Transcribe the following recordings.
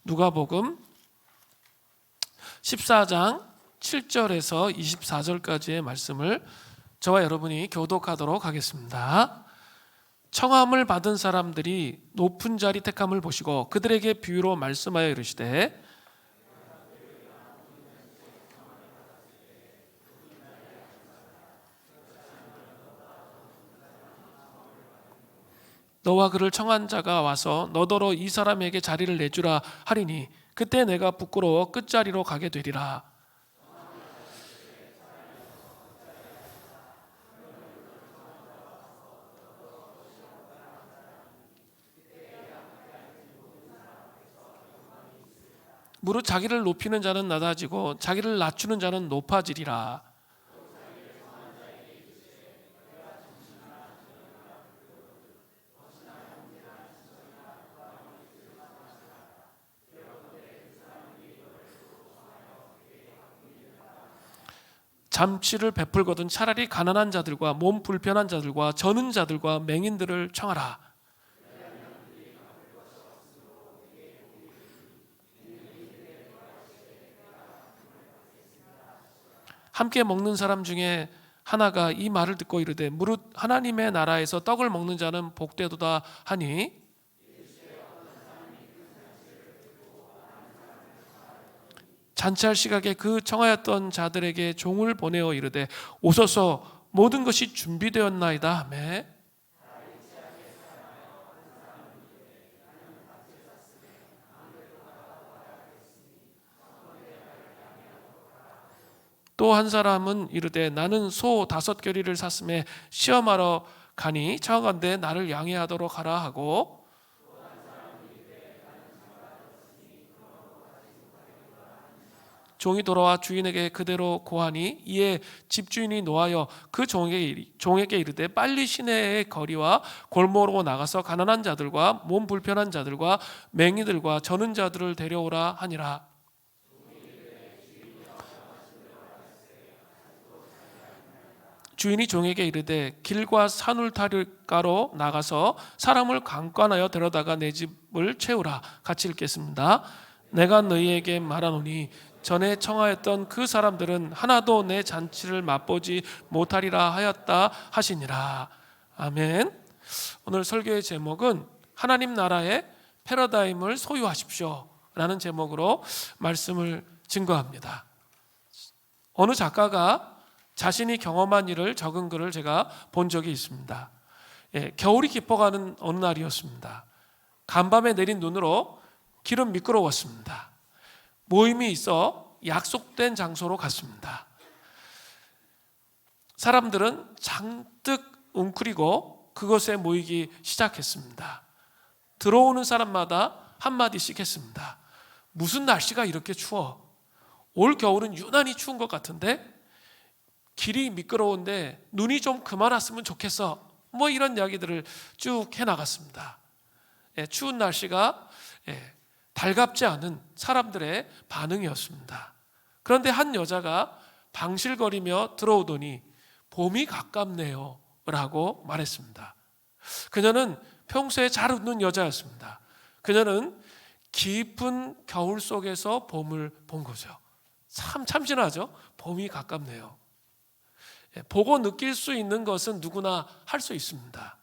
누가복음 14장 7절에서 24절까지의 말씀을 저와 여러분이 교독하도록 하겠습니다. 청함을 받은 사람들이 높은 자리 택함을 보시고 그들에게 비유로 말씀하여 이르시되 너와 그를 청한 자가 와서 너더러 이 사람에게 자리를 내주라 하리니 그때 내가 부끄러워 끝자리로 가게 되리라. 무릇 자기를 높이는 자는 낮아지고 자기를 낮추는 자는 높아지리라. 잠치를 베풀거든 차라리 가난한 자들과 몸 불편한 자들과 저는 자들과 맹인들을 청하라. 함께 먹는 사람 중에 하나가 이 말을 듣고 이르되 무릇 하나님의 나라에서 떡을 먹는 자는 복되도다 하니 잔치할 시각에 그 청하였던 자들에게 종을 보내어 이르되 오소서 모든 것이 준비되었나이다 하매 또 한 사람은 이르되 나는 소 5겨리를 샀음에 시험하러 가니 청하건대 나를 양해하도록 하라 하고 종이 돌아와 주인에게 그대로 고하니 이에 집주인이 노하여 그 종에게 이르되 빨리 시내의 거리와 골목으로 나가서 가난한 자들과 몸 불편한 자들과 맹인들과 저는 자들을 데려오라 하니라. 주인이 종에게 이르되 길과 산울타리가로 나가서 사람을 강권하여 데려다가 내 집을 채우라. 같이 읽겠습니다. 내가 너희에게 말하노니 전에 청하였던 그 사람들은 하나도 내 잔치를 맛보지 못하리라 하였다 하시니라. 아멘. 오늘 설교의 제목은 하나님 나라의 패러다임을 소유하십시오 라는 제목으로 말씀을 증거합니다. 어느 작가가 자신이 경험한 일을 적은 글을 제가 본 적이 있습니다. 겨울이 깊어가는 어느 날이었습니다. 간밤에 내린 눈으로 길은 미끄러웠습니다. 모임이 있어 약속된 장소로 갔습니다. 사람들은 잔뜩 웅크리고 그곳에 모이기 시작했습니다. 들어오는 사람마다 한마디씩 했습니다. 무슨 날씨가 이렇게 추워? 올 겨울은 유난히 추운 것 같은데 길이 미끄러운데 눈이 좀 그만 왔으면 좋겠어. 뭐 이런 이야기들을 쭉 해나갔습니다. 추운 날씨가 달갑지 않은 사람들의 반응이었습니다. 그런데 한 여자가 방실거리며 들어오더니 봄이 가깝네요 라고 말했습니다. 그녀는 평소에 잘 웃는 여자였습니다. 그녀는 깊은 겨울 속에서 봄을 본 거죠. 참 참신하죠? 봄이 가깝네요. 보고 느낄 수 있는 것은 누구나 할 수 있습니다.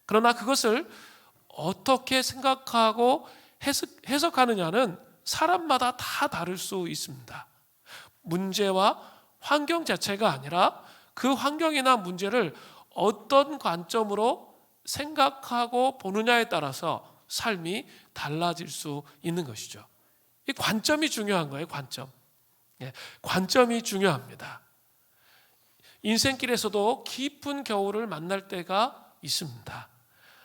그러나 그것을 어떻게 생각하고 해석하느냐는 사람마다 다 다를 수 있습니다. 문제와 환경 자체가 아니라 그 환경이나 문제를 어떤 관점으로 생각하고 보느냐에 따라서 삶이 달라질 수 있는 것이죠. 이 관점이 중요한 거예요. 관점이 중요합니다. 인생길에서도 깊은 겨울을 만날 때가 있습니다.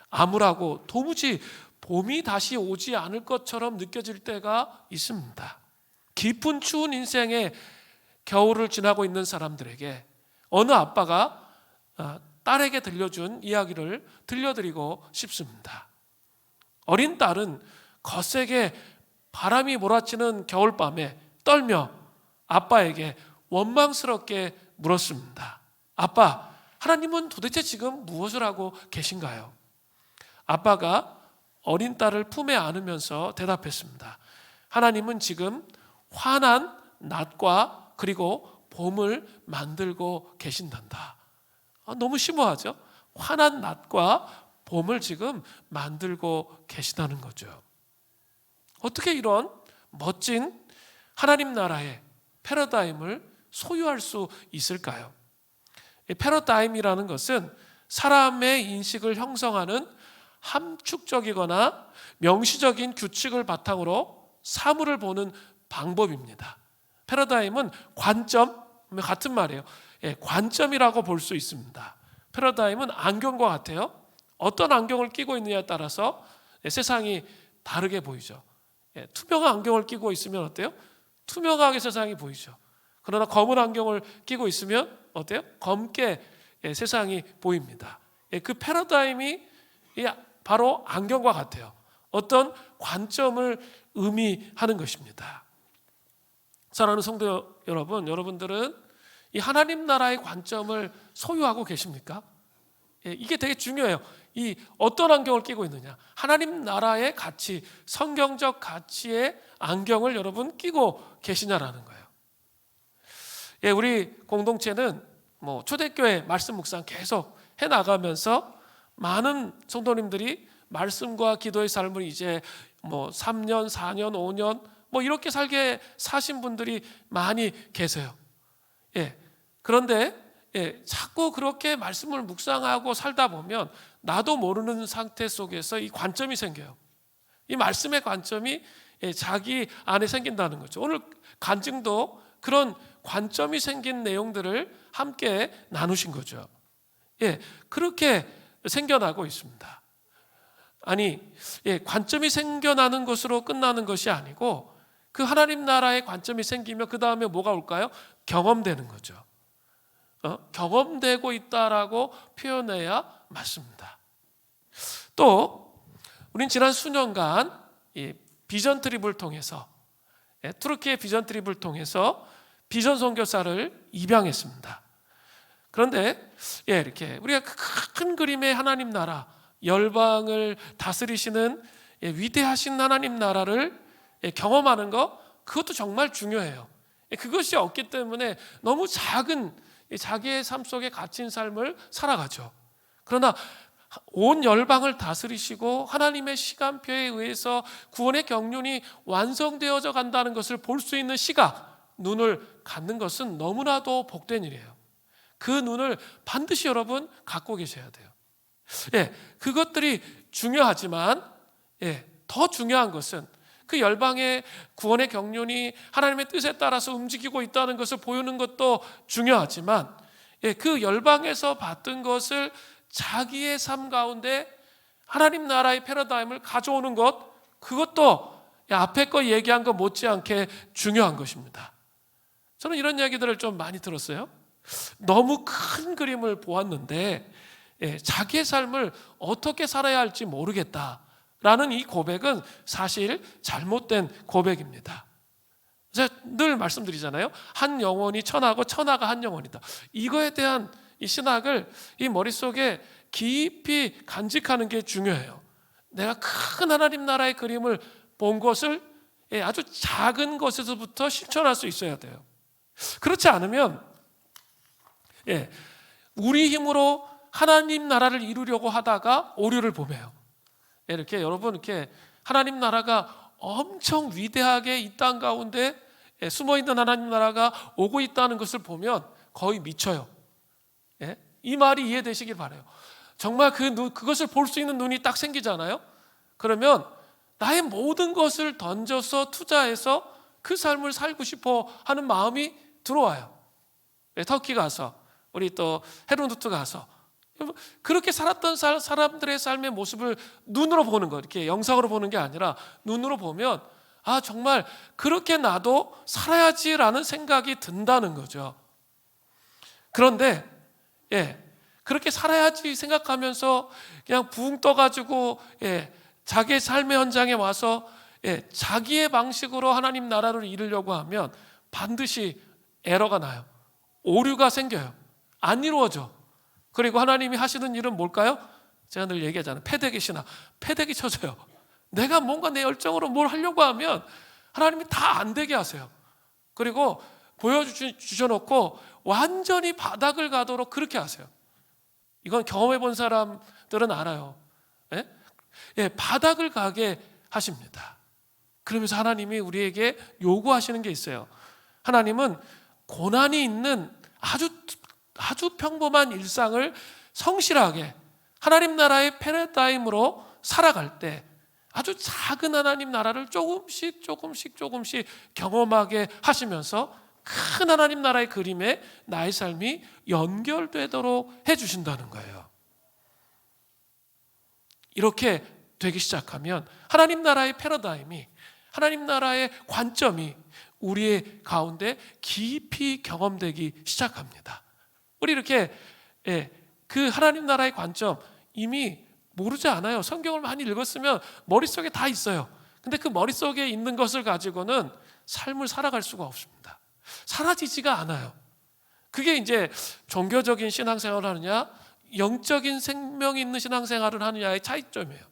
암울하고 도무지 봄이 다시 오지 않을 것처럼 느껴질 때가 있습니다. 깊은 추운 인생의 겨울을 지나고 있는 사람들에게 어느 아빠가 딸에게 들려준 이야기를 들려드리고 싶습니다. 어린 딸은 거세게 바람이 몰아치는 겨울밤에 떨며 아빠에게 원망스럽게 물었습니다. 아빠, 하나님은 도대체 지금 무엇을 하고 계신가요? 아빠가 어린 딸을 품에 안으면서 대답했습니다. 하나님은 지금 환한 낮과 그리고 봄을 만들고 계신단다. 너무 심오하죠? 환한 낮과 봄을 지금 만들고 계시다는 거죠. 어떻게 이런 멋진 하나님 나라의 패러다임을 소유할 수 있을까요? 이 패러다임이라는 것은 사람의 인식을 형성하는 함축적이거나 명시적인 규칙을 바탕으로 사물을 보는 방법입니다. 패러다임은 관점, 같은 말이에요. 관점이라고 볼 수 있습니다. 패러다임은 안경과 같아요. 어떤 안경을 끼고 있느냐에 따라서 세상이 다르게 보이죠. 투명한 안경을 끼고 있으면 어때요? 투명하게 세상이 보이죠. 그러나 검은 안경을 끼고 있으면 어때요? 검게 세상이 보입니다. 그 패러다임이 바로 안경과 같아요. 어떤 관점을 의미하는 것입니다. 사랑하는 성도 여러분, 여러분들은 이 하나님 나라의 관점을 소유하고 계십니까? 이게 되게 중요해요. 이 어떤 안경을 끼고 있느냐? 하나님 나라의 가치, 성경적 가치의 안경을 여러분 끼고 계시냐라는 거예요. 우리 공동체는 초대교회 말씀 묵상 계속 해 나가면서 많은 성도님들이 말씀과 기도의 삶을 이제 3년, 4년, 5년 이렇게 살게 사신 분들이 많이 계세요. 그런데 자꾸 그렇게 말씀을 묵상하고 살다 보면 나도 모르는 상태 속에서 이 관점이 생겨요. 이 말씀의 관점이 자기 안에 생긴다는 거죠. 오늘 간증도 그런 관점이 생긴 내용들을 함께 나누신 거죠. 그렇게 생겨나고 있습니다. 아니, 관점이 생겨나는 것으로 끝나는 것이 아니고 그 하나님 나라의 관점이 생기면 그 다음에 뭐가 올까요? 경험되는 거죠. 경험되고 있다라고 표현해야 맞습니다. 또 우린 지난 수년간 이 비전 트립을 통해서 투르키의 비전 트립을 통해서 비전 선교사를 입양했습니다. 그런데 이렇게 우리가 큰 그림의 하나님 나라, 열방을 다스리시는 위대하신 하나님 나라를 경험하는 것, 그것도 정말 중요해요. 그것이 없기 때문에 너무 작은 자기의 삶 속에 갇힌 삶을 살아가죠. 그러나 온 열방을 다스리시고 하나님의 시간표에 의해서 구원의 경륜이 완성되어져 간다는 것을 볼 수 있는 시각, 눈을 갖는 것은 너무나도 복된 일이에요. 그 눈을 반드시 여러분 갖고 계셔야 돼요. 그것들이 중요하지만 더 중요한 것은 그 열방의 구원의 경륜이 하나님의 뜻에 따라서 움직이고 있다는 것을 보이는 것도 중요하지만 그 열방에서 받은 것을 자기의 삶 가운데 하나님 나라의 패러다임을 가져오는 것, 그것도 앞에 거 얘기한 것 못지않게 중요한 것입니다. 저는 이런 이야기들을 좀 많이 들었어요. 너무 큰 그림을 보았는데 자기의 삶을 어떻게 살아야 할지 모르겠다라는 이 고백은 사실 잘못된 고백입니다. 제가 늘 말씀드리잖아요. 한 영혼이 천하고 천하가 한 영혼이다. 이거에 대한 이 신학을 이 머릿속에 깊이 간직하는 게 중요해요. 내가 큰 하나님 나라의 그림을 본 것을 아주 작은 것에서부터 실천할 수 있어야 돼요. 그렇지 않으면 우리 힘으로 하나님 나라를 이루려고 하다가 오류를 보며요. 이렇게 여러분 이렇게 하나님 나라가 엄청 위대하게 이 땅 가운데 숨어있는 하나님 나라가 오고 있다는 것을 보면 거의 미쳐요. 이 말이 이해되시길 바라요. 정말 그것을 볼 수 있는 눈이 딱 생기잖아요. 그러면 나의 모든 것을 던져서 투자해서 그 삶을 살고 싶어 하는 마음이 들어와요. 터키 가서 우리 또 헤르누트 가서 그렇게 살았던 사람들의 삶의 모습을 눈으로 보는 거, 이렇게 영상으로 보는 게 아니라 눈으로 보면 정말 그렇게 나도 살아야지라는 생각이 든다는 거죠. 그런데 그렇게 살아야지 생각하면서 그냥 붕 떠가지고 자기의 삶의 현장에 와서 자기의 방식으로 하나님 나라를 이루려고 하면 반드시 에러가 나요. 오류가 생겨요. 안 이루어져. 그리고 하나님이 하시는 일은 뭘까요? 제가 늘 얘기하잖아요. 패대기 신학. 패대기 쳐져요. 내가 뭔가 내 열정으로 뭘 하려고 하면 하나님이 다 안 되게 하세요. 그리고 보여주셔놓고 완전히 바닥을 가도록 그렇게 하세요. 이건 경험해 본 사람들은 알아요. 예? 예, 바닥을 가게 하십니다. 그러면서 하나님이 우리에게 요구하시는 게 있어요. 하나님은 고난이 있는 아주 평범한 일상을 성실하게 하나님 나라의 패러다임으로 살아갈 때 아주 작은 하나님 나라를 조금씩 경험하게 하시면서 큰 하나님 나라의 그림에 나의 삶이 연결되도록 해주신다는 거예요. 이렇게 되기 시작하면 하나님 나라의 패러다임이, 하나님 나라의 관점이 우리의 가운데 깊이 경험되기 시작합니다. 우리 이렇게 그 하나님 나라의 관점 이미 모르지 않아요. 성경을 많이 읽었으면 머릿속에 다 있어요. 근데 그 머릿속에 있는 것을 가지고는 삶을 살아갈 수가 없습니다. 사라지지가 않아요. 그게 이제 종교적인 신앙생활을 하느냐, 영적인 생명이 있는 신앙생활을 하느냐의 차이점이에요.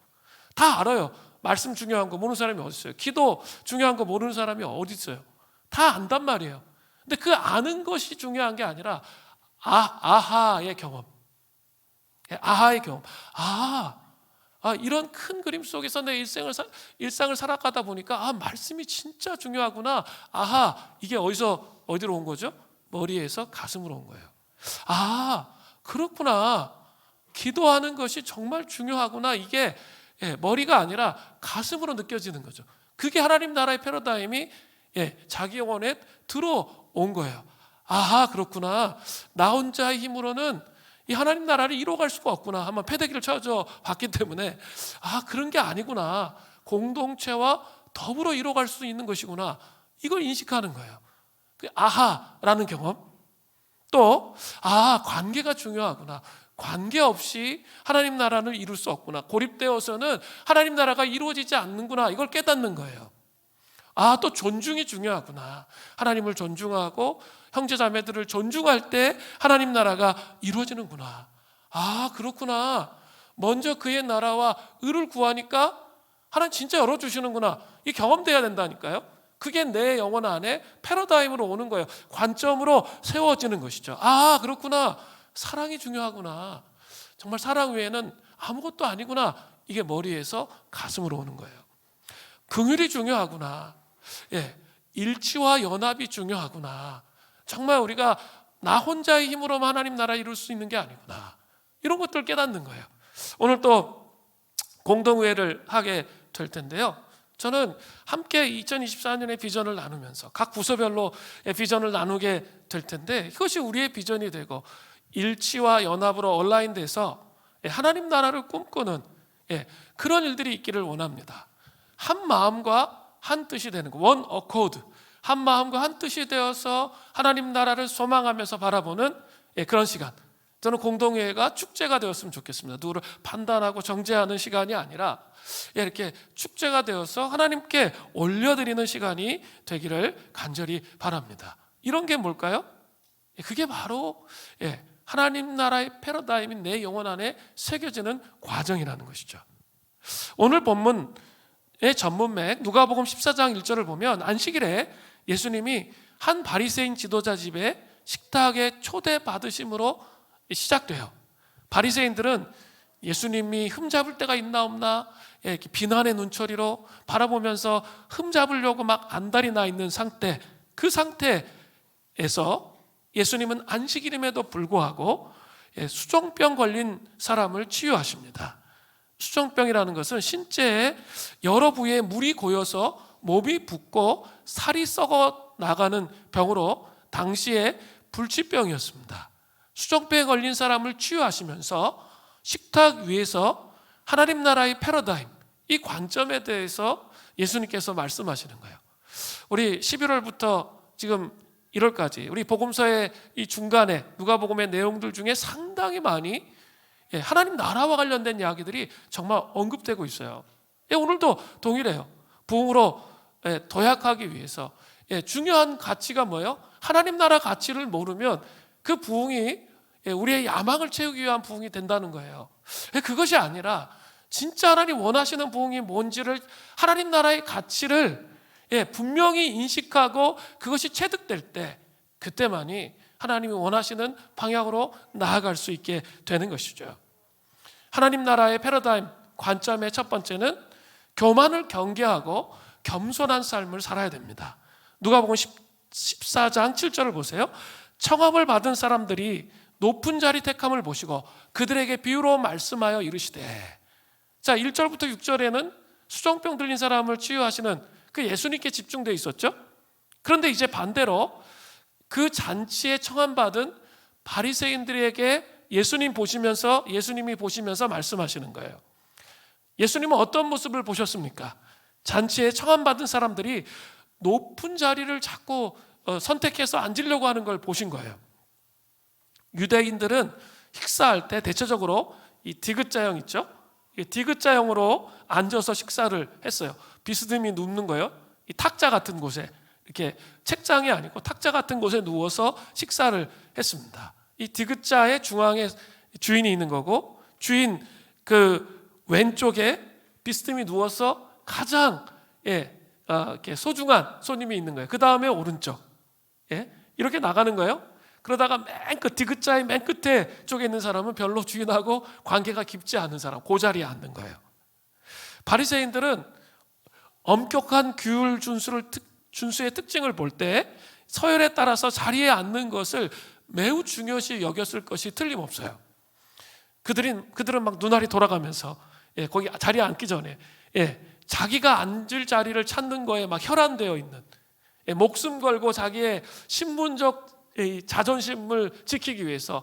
다 알아요. 말씀 중요한 거 모르는 사람이 어디 있어요? 기도 중요한 거 모르는 사람이 어디 있어요? 다 안단 말이에요. 근데 그 아는 것이 중요한 게 아니라 아하의 경험. 아하의 경험. 이런 큰 그림 속에서 내 일상을 살아가다 보니까 말씀이 진짜 중요하구나. 이게 어디로 온 거죠? 머리에서 가슴으로 온 거예요. 그렇구나. 기도하는 것이 정말 중요하구나. 이게 머리가 아니라 가슴으로 느껴지는 거죠. 그게 하나님 나라의 패러다임이 자기 영혼에 들어온 거예요. 그렇구나. 나 혼자의 힘으로는 이 하나님 나라를 이뤄갈 수가 없구나. 한번 패대기를 쳐줘 봤기 때문에 그런 게 아니구나. 공동체와 더불어 이뤄갈 수 있는 것이구나. 이걸 인식하는 거예요. 그 아하라는 경험. 또 관계가 중요하구나. 관계 없이 하나님 나라를 이룰 수 없구나. 고립되어서는 하나님 나라가 이루어지지 않는구나. 이걸 깨닫는 거예요. 또 존중이 중요하구나. 하나님을 존중하고 형제 자매들을 존중할 때 하나님 나라가 이루어지는구나. 그렇구나. 먼저 그의 나라와 의를 구하니까 하나님 진짜 열어주시는구나. 이게 경험돼야 된다니까요. 그게 내 영혼 안에 패러다임으로 오는 거예요. 관점으로 세워지는 것이죠. 그렇구나. 사랑이 중요하구나. 정말 사랑 외에는 아무것도 아니구나. 이게 머리에서 가슴으로 오는 거예요. 긍휼이 중요하구나. 일치와 연합이 중요하구나. 정말 우리가 나 혼자의 힘으로만 하나님 나라 이룰 수 있는 게 아니구나. 이런 것들을 깨닫는 거예요. 오늘 또 공동회를 하게 될 텐데요. 저는 함께 2024년의 비전을 나누면서 각 부서별로 비전을 나누게 될 텐데 이것이 우리의 비전이 되고 일치와 연합으로 온라인돼서 하나님 나라를 꿈꾸는 그런 일들이 있기를 원합니다. 한 마음과 한 뜻이 되는 거, 원 어코드, 한 마음과 한 뜻이 되어서 하나님 나라를 소망하면서 바라보는 그런 시간. 저는 공동회가 축제가 되었으면 좋겠습니다. 누구를 판단하고 정죄하는 시간이 아니라 이렇게 축제가 되어서 하나님께 올려드리는 시간이 되기를 간절히 바랍니다. 이런 게 뭘까요? 그게 바로 하나님 나라의 패러다임이 내 영혼 안에 새겨지는 과정이라는 것이죠. 오늘 본문의 전문맥 누가복음 14장 1절을 보면 안식일에 예수님이 한 바리새인 지도자 집에 식탁에 초대받으심으로 시작돼요. 바리새인들은 예수님이 흠잡을 때가 있나 없나 이렇게 비난의 눈초리로 바라보면서 흠잡으려고 막 안달이 나 있는 상태, 그 상태에서 예수님은 안식일임에도 불구하고 수종병 걸린 사람을 치유하십니다. 수종병이라는 것은 신체에 여러 부위에 물이 고여서 몸이 붓고 살이 썩어 나가는 병으로 당시에 불치병이었습니다. 수종병에 걸린 사람을 치유하시면서 식탁 위에서 하나님 나라의 패러다임, 이 관점에 대해서 예수님께서 말씀하시는 거예요. 우리 11월부터 지금 1월까지 우리 복음서의 이 중간에 누가복음의 내용들 중에 상당히 많이 하나님 나라와 관련된 이야기들이 정말 언급되고 있어요. 오늘도 동일해요. 부흥으로 도약하기 위해서 중요한 가치가 뭐예요? 하나님 나라 가치를 모르면 그 부흥이 우리의 야망을 채우기 위한 부흥이 된다는 거예요. 그것이 아니라 진짜 하나님 원하시는 부흥이 뭔지를, 하나님 나라의 가치를 분명히 인식하고 그것이 체득될 때, 그때만이 하나님이 원하시는 방향으로 나아갈 수 있게 되는 것이죠. 하나님 나라의 패러다임 관점의 첫 번째는 교만을 경계하고 겸손한 삶을 살아야 됩니다. 누가복음 14장 7절을 보세요. 청함을 받은 사람들이 높은 자리 택함을 보시고 그들에게 비유로 말씀하여 이르시되. 자, 1절부터 6절에는 수정병 들린 사람을 치유하시는 그 예수님께 집중되어 있었죠. 그런데 이제 반대로 그 잔치에 청함받은 바리새인들에게 예수님이 보시면서 말씀하시는 거예요. 예수님은 어떤 모습을 보셨습니까? 잔치에 청함받은 사람들이 높은 자리를 자꾸 선택해서 앉으려고 하는 걸 보신 거예요. 유대인들은 식사할 때 대체적으로 이 디귿자형 있죠? 이 디귿자형으로 앉아서 식사를 했어요. 비스듬히 눕는 거예요. 이 탁자 같은 곳에, 이렇게 책장이 아니고 탁자 같은 곳에 누워서 식사를 했습니다. 이 디귿자의 중앙에 주인이 있는 거고, 주인 그 왼쪽에 비스듬히 누워서 가장 이렇게 소중한 손님이 있는 거예요. 그 다음에 오른쪽, 이렇게 나가는 거예요. 그러다가 맨 끝, 디귿자의 맨 끝에 쪽에 있는 사람은 별로 주인하고 관계가 깊지 않은 사람, 그 자리에 앉는 거예요. 바리새인들은 엄격한 규율 준수의 특징을 볼 때 서열에 따라서 자리에 앉는 것을 매우 중요시 여겼을 것이 틀림없어요. 그들은 막 눈알이 돌아가면서 거기 자리에 앉기 전에 자기가 앉을 자리를 찾는 거에 막 혈안되어 있는, 목숨 걸고 자기의 신분적 자존심을 지키기 위해서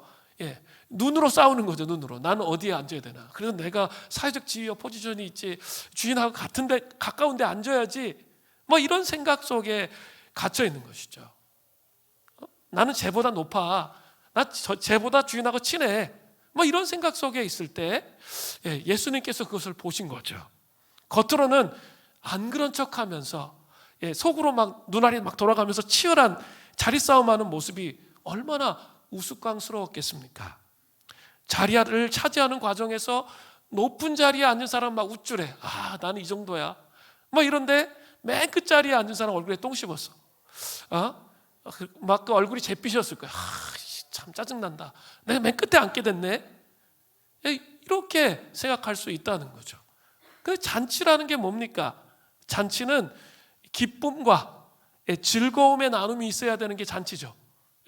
눈으로 싸우는 거죠. 눈으로 나는 어디에 앉아야 되나, 그래서 내가 사회적 지위와 포지션이 있지, 주인하고 같은데 가까운데 앉아야지, 뭐 이런 생각 속에 갇혀 있는 것이죠. 나는 쟤보다 높아, 쟤보다 주인하고 친해, 뭐 이런 생각 속에 있을 때 예수님께서 그것을 보신 거죠. 겉으로는 안 그런 척하면서 속으로 막 눈알이 막 돌아가면서 치열한 자리 싸움하는 모습이 얼마나 우스꽝스러웠겠습니까? 자리를 차지하는 과정에서 높은 자리에 앉은 사람 막 우쭐해. 나는 이 정도야. 뭐 이런데 맨 끝자리에 앉은 사람 얼굴에 똥 씹었어. 막 그 얼굴이 잿빛이었을 거야. 참 짜증난다. 내가 맨 끝에 앉게 됐네. 이렇게 생각할 수 있다는 거죠. 그 잔치라는 게 뭡니까? 잔치는 기쁨과 즐거움의 나눔이 있어야 되는 게 잔치죠.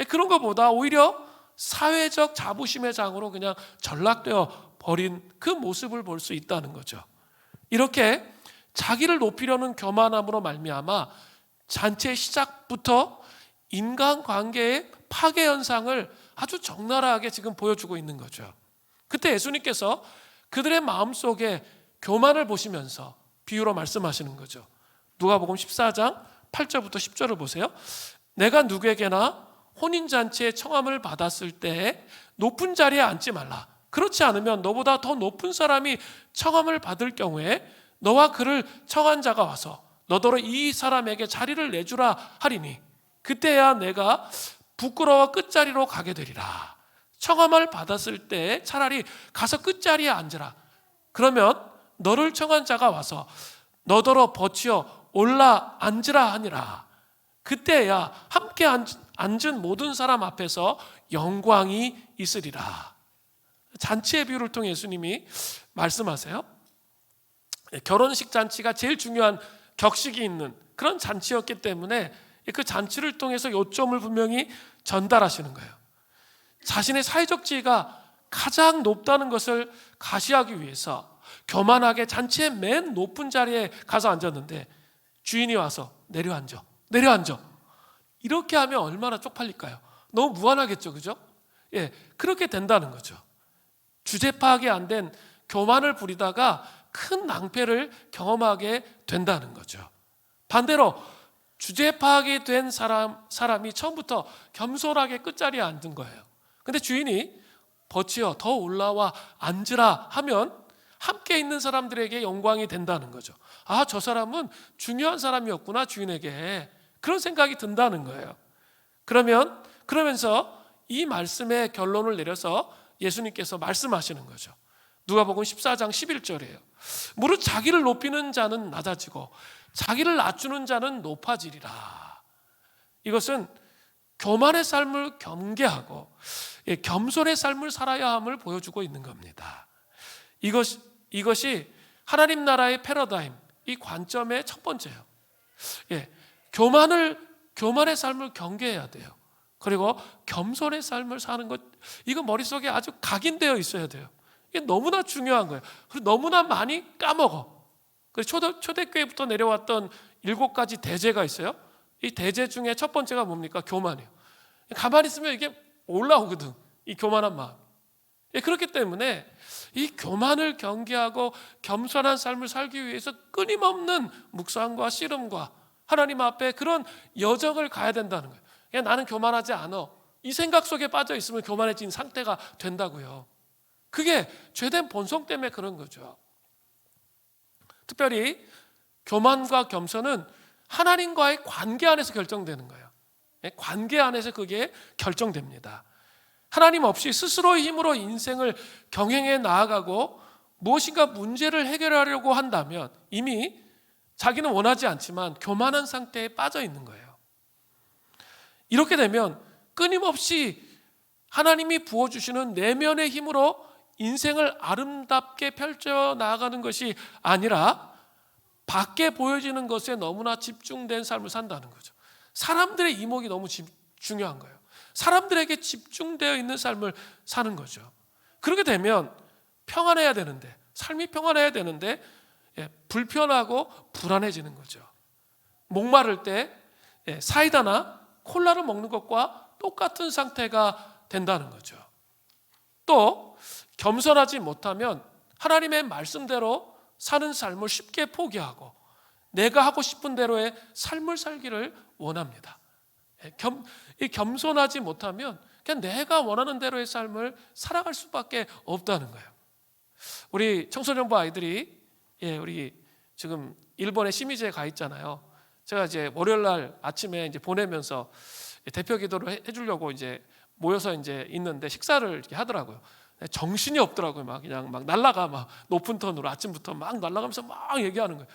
그런 것보다 오히려 사회적 자부심의 장으로 그냥 전락되어 버린 그 모습을 볼 수 있다는 거죠. 이렇게 자기를 높이려는 교만함으로 말미암아 잔치의 시작부터 인간관계의 파괴 현상을 아주 적나라하게 지금 보여주고 있는 거죠. 그때 예수님께서 그들의 마음속에 교만을 보시면서 비유로 말씀하시는 거죠. 누가복음 14장 8절부터 10절을 보세요. 내가 누구에게나 혼인잔치에 청함을 받았을 때 높은 자리에 앉지 말라. 그렇지 않으면 너보다 더 높은 사람이 청함을 받을 경우에 너와 그를 청한 자가 와서 너더러 이 사람에게 자리를 내주라 하리니 그때야 내가 부끄러워 끝자리로 가게 되리라. 청함을 받았을 때 차라리 가서 끝자리에 앉으라. 그러면 너를 청한 자가 와서 너더러 버티어 올라 앉으라 하니라. 그때야 함께 앉은 모든 사람 앞에서 영광이 있으리라. 잔치의 비유를 통해 예수님이 말씀하세요. 결혼식 잔치가 제일 중요한 격식이 있는 그런 잔치였기 때문에 그 잔치를 통해서 요점을 분명히 전달하시는 거예요. 자신의 사회적 지위가 가장 높다는 것을 가시하기 위해서 교만하게 잔치의 맨 높은 자리에 가서 앉았는데 주인이 와서 내려앉아 이렇게 하면 얼마나 쪽팔릴까요? 너무 무한하겠죠, 그죠? 그렇게 된다는 거죠. 주제 파악이 안 된 교만을 부리다가 큰 낭패를 경험하게 된다는 거죠. 반대로 주제 파악이 된 사람이 처음부터 겸손하게 끝자리에 앉은 거예요. 근데 주인이 버티어 더 올라와 앉으라 하면 함께 있는 사람들에게 영광이 된다는 거죠. 저 사람은 중요한 사람이었구나, 주인에게. 그런 생각이 든다는 거예요. 그러면서 이 말씀의 결론을 내려서 예수님께서 말씀하시는 거죠. 누가복음 14장 11절이에요. 무릇 자기를 높이는 자는 낮아지고 자기를 낮추는 자는 높아지리라. 이것은 교만의 삶을 경계하고 겸손의 삶을 살아야 함을 보여주고 있는 겁니다. 이것이 하나님 나라의 패러다임, 이 관점의 첫 번째예요. 교만의 삶을 경계해야 돼요. 그리고 겸손의 삶을 사는 것, 이거 머릿속에 아주 각인되어 있어야 돼요. 이게 너무나 중요한 거예요. 그리고 너무나 많이 까먹어. 초대교회부터 내려왔던 7가지 대제가 있어요. 이 대제 중에 첫 번째가 뭡니까? 교만이에요. 가만히 있으면 이게 올라오거든, 이 교만한 마음. 그렇기 때문에 이 교만을 경계하고 겸손한 삶을 살기 위해서 끊임없는 묵상과 씨름과 하나님 앞에 그런 여정을 가야 된다는 거예요. 그냥 나는 교만하지 않아, 이 생각 속에 빠져 있으면 교만해진 상태가 된다고요. 그게 죄된 본성 때문에 그런 거죠. 특별히 교만과 겸손은 하나님과의 관계 안에서 결정되는 거예요. 관계 안에서 그게 결정됩니다. 하나님 없이 스스로의 힘으로 인생을 경영해 나아가고 무엇인가 문제를 해결하려고 한다면 이미 자기는 원하지 않지만 교만한 상태에 빠져 있는 거예요. 이렇게 되면 끊임없이 하나님이 부어주시는 내면의 힘으로 인생을 아름답게 펼쳐 나아가는 것이 아니라 밖에 보여지는 것에 너무나 집중된 삶을 산다는 거죠. 사람들의 이목이 너무 중요한 거예요. 사람들에게 집중되어 있는 삶을 사는 거죠. 그렇게 되면 평안해야 되는데, 삶이 평안해야 되는데 불편하고 불안해지는 거죠. 목마를 때 사이다나 콜라를 먹는 것과 똑같은 상태가 된다는 거죠. 또 겸손하지 못하면 하나님의 말씀대로 사는 삶을 쉽게 포기하고 내가 하고 싶은 대로의 삶을 살기를 원합니다. 겸손하지 못하면 그냥 내가 원하는 대로의 삶을 살아갈 수밖에 없다는 거예요. 우리 청소년부 아이들이 우리 지금 일본에 시미즈에 가 있잖아요. 제가 이제 월요일 날 아침에 이제 보내면서 대표 기도를 해주려고 이제 모여서 이제 있는데 식사를 이렇게 하더라고요. 정신이 없더라고요. 그냥 날라가 높은 톤으로 아침부터 날라가면서 얘기하는 거예요.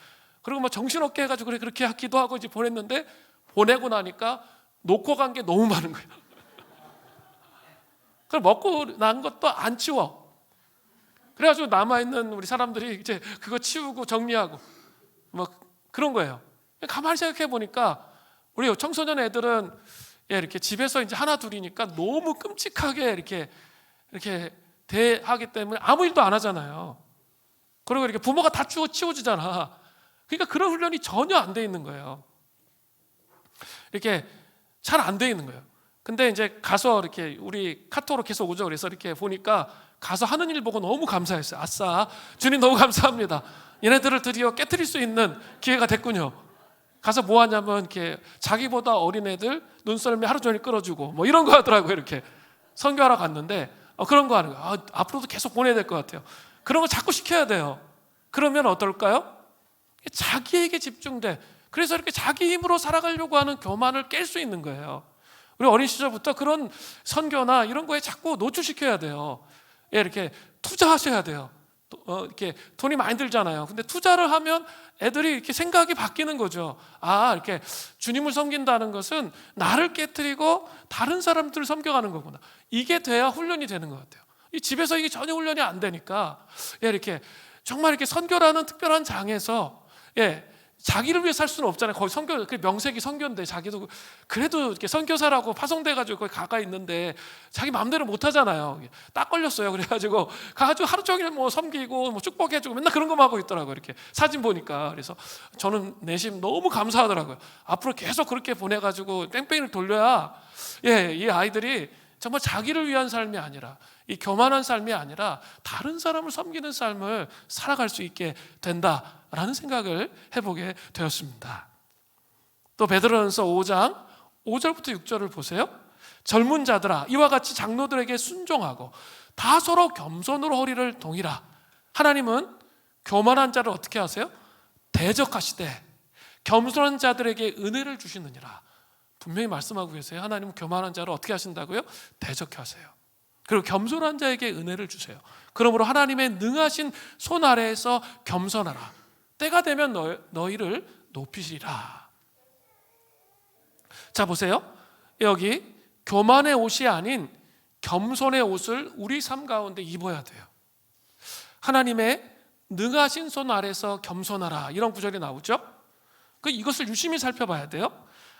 그리고 정신없게 해가지고 그렇게 기도하고 이제 보냈는데, 보내고 나니까 놓고 간 게 너무 많은 거예요. 그걸 먹고 난 것도 안 치워. 그래가지고 남아있는 우리 사람들이 이제 그거 치우고 정리하고 그런 거예요. 가만히 생각해 보니까 우리 청소년 애들은 이렇게 집에서 이제 하나 둘이니까 너무 끔찍하게 이렇게 대하기 때문에 아무 일도 안 하잖아요. 그리고 이렇게 부모가 다 치워주잖아. 그러니까 그런 훈련이 전혀 안 돼 있는 거예요. 이렇게 잘 안 돼 있는 거예요. 근데 이제 가서 이렇게 우리 카톡으로 계속 오죠. 그래서 이렇게 보니까 가서 하는 일 보고 너무 감사했어요. 아싸, 주님 너무 감사합니다. 얘네들을 드디어 깨트릴 수 있는 기회가 됐군요. 가서 뭐 하냐면 이렇게 자기보다 어린 애들 눈썰매 하루 종일 끌어주고 이런 거 하더라고요. 이렇게 선교하러 갔는데 그런 거 하는 거예요. 앞으로도 계속 보내야 될 것 같아요. 그런 거 자꾸 시켜야 돼요. 그러면 어떨까요? 자기에게 집중돼. 그래서 이렇게 자기 힘으로 살아가려고 하는 교만을 깰 수 있는 거예요. 우리 어린 시절부터 그런 선교나 이런 거에 자꾸 노출시켜야 돼요. 이렇게 투자하셔야 돼요. 이렇게 돈이 많이 들잖아요. 근데 투자를 하면 애들이 이렇게 생각이 바뀌는 거죠. 이렇게 주님을 섬긴다는 것은 나를 깨트리고 다른 사람들을 섬겨가는 거구나. 이게 돼야 훈련이 되는 것 같아요. 이 집에서 이게 전혀 훈련이 안 되니까 이렇게 정말 이렇게 선교라는 특별한 장에서 자기를 위해 살 수는 없잖아요. 거기 선교, 그 명색이 선교인데 자기도 그래도 이렇게 선교사라고 파송돼가지고 거기 가까 있는데 자기 마음대로 못 하잖아요. 딱 걸렸어요. 그래가지고 가가지고 하루 종일 섬기고 축복해주고 맨날 그런 것만 하고 있더라고요. 이렇게 사진 보니까. 그래서 저는 내심 너무 감사하더라고요. 앞으로 계속 그렇게 보내가지고 뺑뺑이를 돌려야 이 아이들이 정말 자기를 위한 삶이 아니라, 이 교만한 삶이 아니라 다른 사람을 섬기는 삶을 살아갈 수 있게 된다라는 생각을 해보게 되었습니다. 또 베드로전서 5장 5절부터 6절을 보세요. 젊은 자들아, 이와 같이 장로들에게 순종하고 다 서로 겸손으로 허리를 동이라. 하나님은 교만한 자를 어떻게 하세요? 대적하시되 겸손한 자들에게 은혜를 주시느니라. 분명히 말씀하고 계세요. 하나님은 교만한 자를 어떻게 하신다고요? 대적하세요. 그리고 겸손한 자에게 은혜를 주세요. 그러므로 하나님의 능하신 손 아래에서 겸손하라. 때가 되면 너희를 높이시리라. 자, 보세요. 여기 교만의 옷이 아닌 겸손의 옷을 우리 삶 가운데 입어야 돼요. 하나님의 능하신 손 아래서 겸손하라, 이런 구절이 나오죠. 이것을 유심히 살펴봐야 돼요.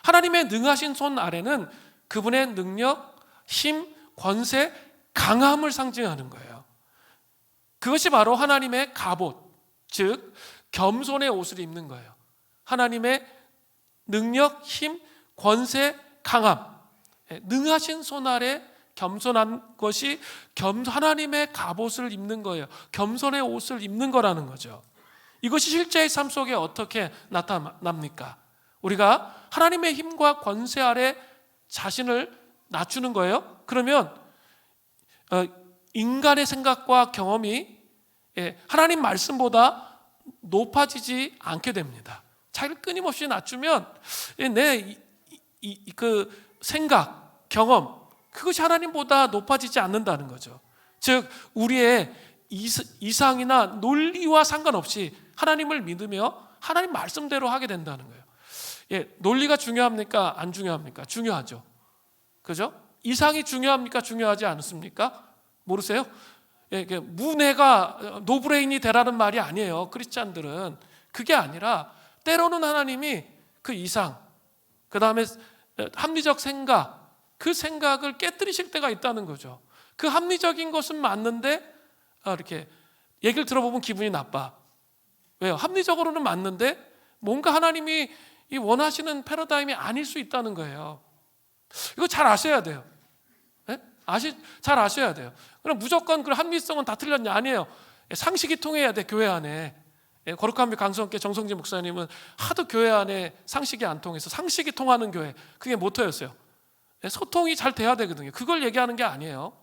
하나님의 능하신 손 아래는 그분의 능력, 힘, 권세, 강함을 상징하는 거예요. 그것이 바로 하나님의 갑옷, 즉 겸손의 옷을 입는 거예요. 하나님의 능력, 힘, 권세, 강함, 능하신 손 아래 겸손한 것이 하나님의 갑옷을 입는 거예요. 겸손의 옷을 입는 거라는 거죠. 이것이 실제의 삶 속에 어떻게 나타납니까? 우리가 하나님의 힘과 권세 아래 자신을 낮추는 거예요. 그러면 인간의 생각과 경험이 하나님 말씀보다 높아지지 않게 됩니다. 자기를 끊임없이 낮추면 내 그 생각, 경험, 그것이 하나님보다 높아지지 않는다는 거죠. 즉 우리의 이상이나 논리와 상관없이 하나님을 믿으며 하나님 말씀대로 하게 된다는 거예요. 논리가 중요합니까? 안 중요합니까? 중요하죠. 그죠? 이상이 중요합니까? 중요하지 않습니까? 모르세요? 무뇌가 노브레인이 되라는 말이 아니에요. 크리스찬들은 그게 아니라 때로는 하나님이 그 이상, 그 다음에 합리적 생각, 그 생각을 깨뜨리실 때가 있다는 거죠. 그 합리적인 것은 맞는데 이렇게 얘기를 들어보면 기분이 나빠. 왜요? 합리적으로는 맞는데 뭔가 하나님이 원하시는 패러다임이 아닐 수 있다는 거예요. 이거 잘 아셔야 돼요. 네? 잘 아셔야 돼요. 그럼 무조건 그 합리성은 다 틀렸냐? 아니에요. 상식이 통해야 돼, 교회 안에. 거룩한 미 강성께 정성진 목사님은 하도 교회 안에 상식이 안 통해서 상식이 통하는 교회, 그게 모토였어요. 소통이 잘 돼야 되거든요. 그걸 얘기하는 게 아니에요.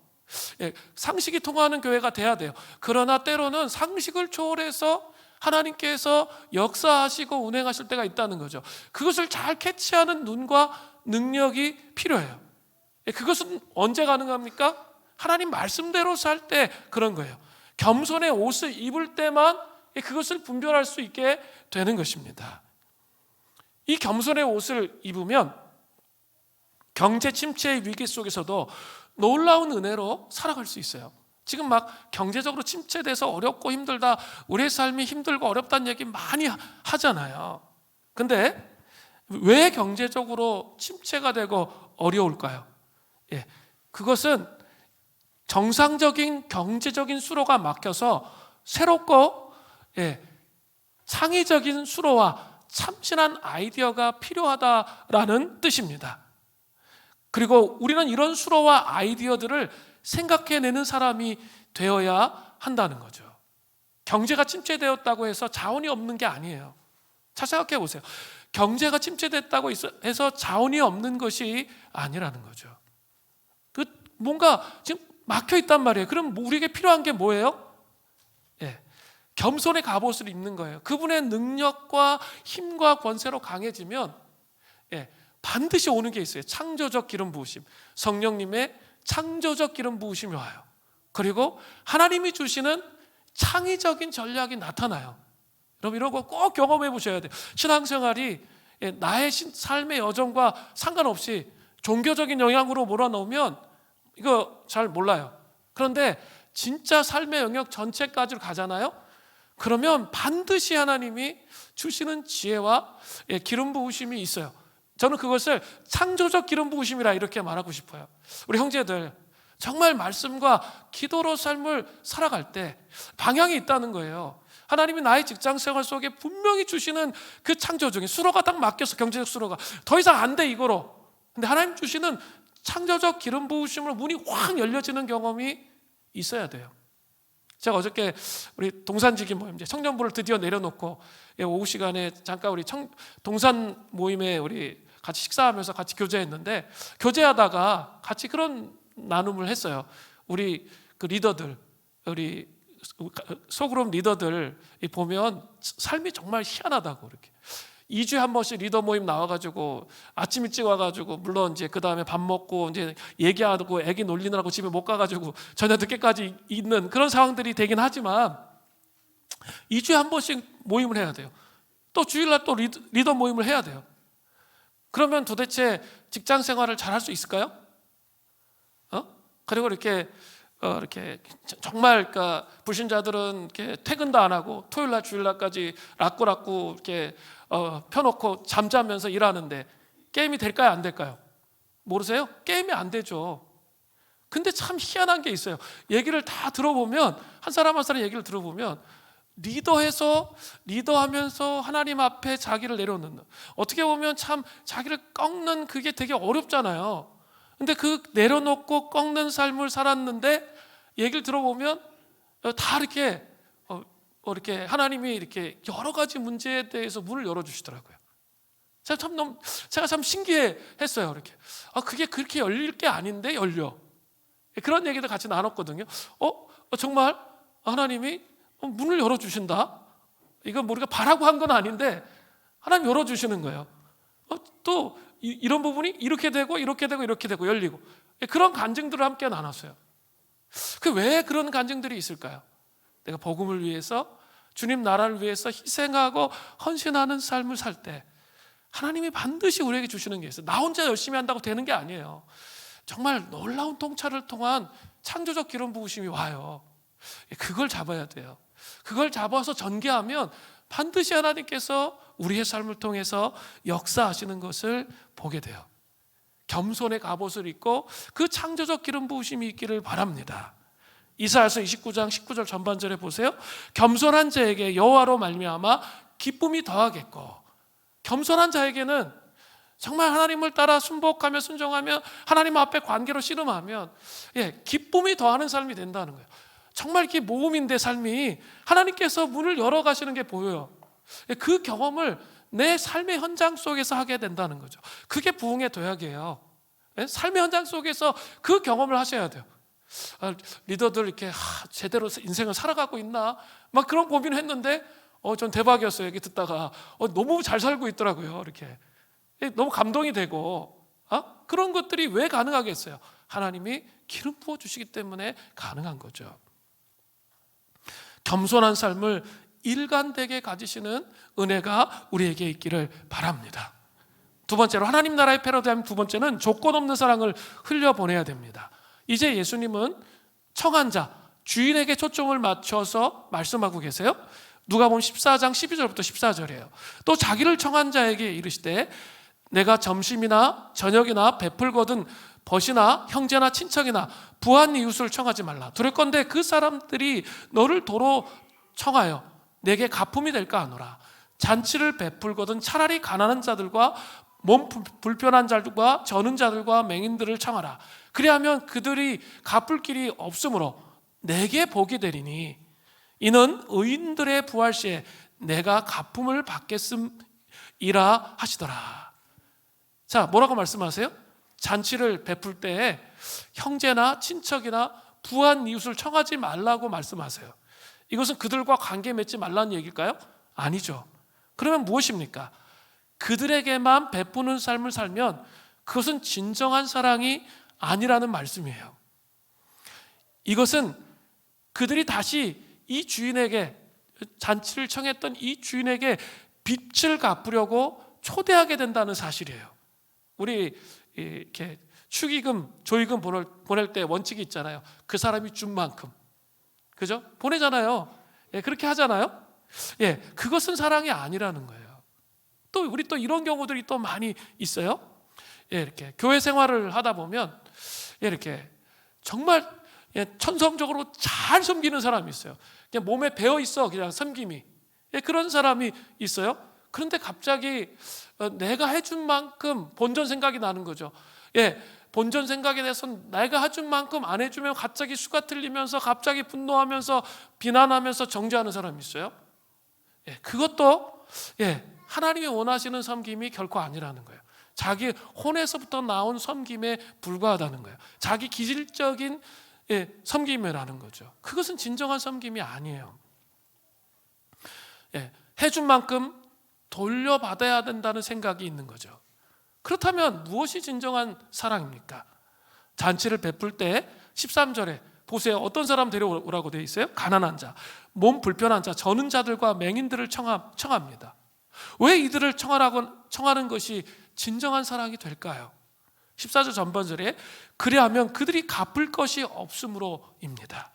상식이 통하는 교회가 돼야 돼요. 그러나 때로는 상식을 초월해서 하나님께서 역사하시고 운행하실 때가 있다는 거죠. 그것을 잘 캐치하는 눈과 능력이 필요해요. 그것은 언제 가능합니까? 하나님 말씀대로 살 때 그런 거예요. 겸손의 옷을 입을 때만 그것을 분별할 수 있게 되는 것입니다. 이 겸손의 옷을 입으면 경제 침체의 위기 속에서도 놀라운 은혜로 살아갈 수 있어요. 지금 막 경제적으로 침체돼서 어렵고 힘들다, 우리의 삶이 힘들고 어렵다는 얘기 많이 하잖아요. 근데 왜 경제적으로 침체가 되고 어려울까요? 그것은 정상적인 경제적인 수로가 막혀서 새롭고 창의적인 수로와 참신한 아이디어가 필요하다라는 뜻입니다. 그리고 우리는 이런 수로와 아이디어들을 생각해내는 사람이 되어야 한다는 거죠. 경제가 침체되었다고 해서 자원이 없는 게 아니에요. 잘 생각해 보세요. 경제가 침체됐다고 해서 자원이 없는 것이 아니라는 거죠. 뭔가 지금 막혀 있단 말이에요. 그럼 우리에게 필요한 게 뭐예요? 겸손의 갑옷을 입는 거예요. 그분의 능력과 힘과 권세로 강해지면 반드시 오는 게 있어요. 창조적 기름 부으심, 성령님의 창조적 기름 부으심이 와요. 그리고 하나님이 주시는 창의적인 전략이 나타나요. 여러분 이런 거 꼭 경험해 보셔야 돼요. 신앙생활이 나의 삶의 여정과 상관없이 종교적인 영향으로 몰아넣으면 이거 잘 몰라요. 그런데 진짜 삶의 영역 전체까지로 가잖아요. 그러면 반드시 하나님이 주시는 지혜와 기름 부으심이 있어요. 저는 그것을 창조적 기름 부으심이라 이렇게 말하고 싶어요. 우리 형제들 정말 말씀과 기도로 삶을 살아갈 때 방향이 있다는 거예요. 하나님이 나의 직장생활 속에 분명히 주시는 그 창조적인 수로가 딱 맡겨서, 경제적 수로가 더 이상 안 돼 이거로. 근데 하나님 주시는 창조적 기름 부으심으로 문이 확 열려지는 경험이 있어야 돼요. 제가 어저께 우리 동산지기 모임, 청년부를 드디어 내려놓고 오후 시간에 잠깐 우리 동산 모임에 우리 같이 식사하면서 같이 교제했는데, 교제하다가 같이 그런 나눔을 했어요. 우리 그 리더들, 우리 소그룹 리더들 보면 삶이 정말 희한하다고, 이렇게 2주에 한 번씩 리더 모임 나와가지고 아침 일찍 와가지고 물론 이제 그 다음에 밥 먹고 이제 얘기하고 애기 놀리느라고 집에 못 가가지고 저녁 늦게까지 있는 그런 상황들이 되긴 하지만 2주에 한 번씩 모임을 해야 돼요. 또 주일날 또 리더 모임을 해야 돼요. 그러면 도대체 직장 생활을 잘 할 수 있을까요? 그리고 이렇게 정말 그러니까 불신자들은 이렇게 퇴근도 안 하고 토요일날 주일날까지 락구락구 이렇게 펴놓고 잠자면서 일하는데 게임이 될까요? 안 될까요? 모르세요? 게임이 안 되죠. 근데 참 희한한 게 있어요. 얘기를 다 들어보면 한 사람 한 사람 얘기를 들어보면 리더하면서 하나님 앞에 자기를 내려놓는, 어떻게 보면 참 자기를 꺾는 그게 되게 어렵잖아요. 근데 그 내려놓고 꺾는 삶을 살았는데 얘기를 들어보면 다 이렇게 이렇게 하나님이 이렇게 여러 가지 문제에 대해서 문을 열어주시더라고요. 제가 참 신기했어요. 이렇게 그게 그렇게 열릴 게 아닌데 열려. 그런 얘기도 같이 나눴거든요. 정말 하나님이 문을 열어주신다. 이건 우리가 바라고 한 건 아닌데 하나님 열어주시는 거예요. 또 이런 부분이 이렇게 되고 이렇게 되고 이렇게 되고 열리고, 그런 간증들을 함께 나눴어요. 왜 그런 간증들이 있을까요? 내가 복음을 위해서, 주님 나라를 위해서 희생하고 헌신하는 삶을 살 때 하나님이 반드시 우리에게 주시는 게 있어요. 나 혼자 열심히 한다고 되는 게 아니에요. 정말 놀라운 통찰을 통한 창조적 기름 부으심이 와요. 그걸 잡아야 돼요. 그걸 잡아서 전개하면 반드시 하나님께서 우리의 삶을 통해서 역사하시는 것을 보게 돼요. 겸손의 갑옷을 입고 그 창조적 기름 부으심이 있기를 바랍니다. 이사야서 29장 19절 전반절에 보세요. 겸손한 자에게 여호와로 말미암아 기쁨이 더하겠고, 겸손한 자에게는 정말 하나님을 따라 순복하며 순종하며 하나님 앞에 관계로 씨름하면 기쁨이 더하는 삶이 된다는 거예요. 정말 이게 모험인데 삶이 하나님께서 문을 열어가시는 게 보여요. 그 경험을 내 삶의 현장 속에서 하게 된다는 거죠. 그게 부흥의 도약이에요. 삶의 현장 속에서 그 경험을 하셔야 돼요. 리더들 이렇게 제대로 인생을 살아가고 있나 막 그런 고민을 했는데 전 대박이었어요. 얘기 듣다가 너무 잘 살고 있더라고요. 이렇게 너무 감동이 되고, 그런 것들이 왜 가능하겠어요? 하나님이 기름 부어 주시기 때문에 가능한 거죠. 겸손한 삶을 일관되게 가지시는 은혜가 우리에게 있기를 바랍니다. 두 번째로 하나님 나라의 패러다임, 두 번째는 조건 없는 사랑을 흘려보내야 됩니다. 이제 예수님은 청한 자, 주인에게 초점을 맞춰서 말씀하고 계세요. 누가복음 14장 12절부터 14절이에요. 또 자기를 청한 자에게 이르시되 내가 점심이나 저녁이나 베풀거든 벗이나 형제나 친척이나 부한 이웃을 청하지 말라. 두렵건대 그 사람들이 너를 도로 청하여 내게 가품이 될까 하노라. 잔치를 베풀거든 차라리 가난한 자들과 몸 불편한 자들과 저는 자들과 맹인들을 청하라. 그리하면 그들이 갚을 길이 없으므로 내게 복이 되리니 이는 의인들의 부활 시에 내가 가품을 받겠음이라 하시더라. 자, 뭐라고 말씀하세요? 잔치를 베풀 때에 형제나 친척이나 부한 이웃을 청하지 말라고 말씀하세요. 이것은 그들과 관계 맺지 말라는 얘기일까요? 아니죠. 그러면 무엇입니까? 그들에게만 베푸는 삶을 살면 그것은 진정한 사랑이 아니라는 말씀이에요. 이것은 그들이 다시 이 주인에게, 잔치를 청했던 이 주인에게 빚을 갚으려고 초대하게 된다는 사실이에요. 우리 이렇게 축의금, 조의금 보낼 때 원칙이 있잖아요. 그 사람이 준 만큼, 그죠? 보내잖아요. 그렇게 하잖아요. 그것은 사랑이 아니라는 거예요. 또 우리 또 이런 경우들이 또 많이 있어요. 이렇게 교회 생활을 하다 보면 이렇게 정말 천성적으로 잘 섬기는 사람이 있어요. 그냥 몸에 배어 있어, 그냥 섬김이. 그런 사람이 있어요. 그런데 갑자기 내가 해준 만큼 본전 생각이 나는 거죠. 본전 생각에 대해서 내가 해준 만큼 안 해주면 갑자기 수가 틀리면서 갑자기 분노하면서 비난하면서 정죄하는 사람이 있어요. 그것도 하나님이 원하시는 섬김이 결코 아니라는 거예요. 자기 혼에서부터 나온 섬김에 불과하다는 거예요. 자기 기질적인 섬김이라는 거죠. 그것은 진정한 섬김이 아니에요. 해준 만큼 돌려받아야 된다는 생각이 있는 거죠. 그렇다면 무엇이 진정한 사랑입니까? 잔치를 베풀 때 13절에 보세요. 어떤 사람 데려오라고 되어 있어요? 가난한 자, 몸 불편한 자, 저는 자들과 맹인들을 청합니다. 왜 이들을 청하는 것이 진정한 사랑이 될까요? 14절 전반절에 그리하면 그들이 갚을 것이 없으므로입니다.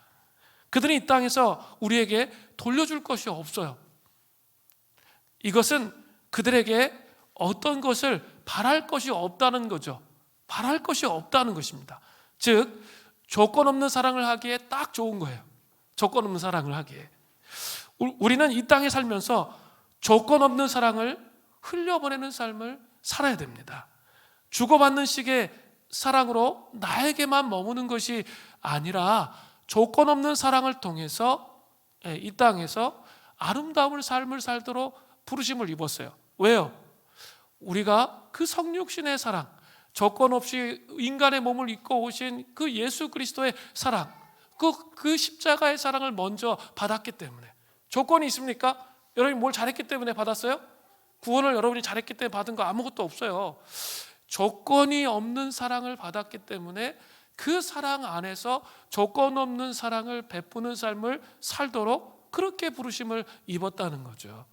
그들이 이 땅에서 우리에게 돌려줄 것이 없어요. 이것은 그들에게 어떤 것을 바랄 것이 없다는 거죠. 바랄 것이 없다는 것입니다. 즉 조건 없는 사랑을 하기에 딱 좋은 거예요. 조건 없는 사랑을 하기에. 우리는 이 땅에 살면서 조건 없는 사랑을 흘려보내는 삶을 살아야 됩니다. 주고받는 식의 사랑으로 나에게만 머무는 것이 아니라 조건 없는 사랑을 통해서 이 땅에서 아름다운 삶을 살도록 부르심을 입었어요. 왜요? 우리가 그 성육신의 사랑, 조건 없이 인간의 몸을 입고 오신 그 예수 그리스도의 사랑, 그 십자가의 사랑을 먼저 받았기 때문에. 조건이 있습니까? 여러분이 뭘 잘했기 때문에 받았어요? 구원을 여러분이 잘했기 때문에 받은 거 아무것도 없어요. 조건이 없는 사랑을 받았기 때문에 그 사랑 안에서 조건 없는 사랑을 베푸는 삶을 살도록 그렇게 부르심을 입었다는 거죠.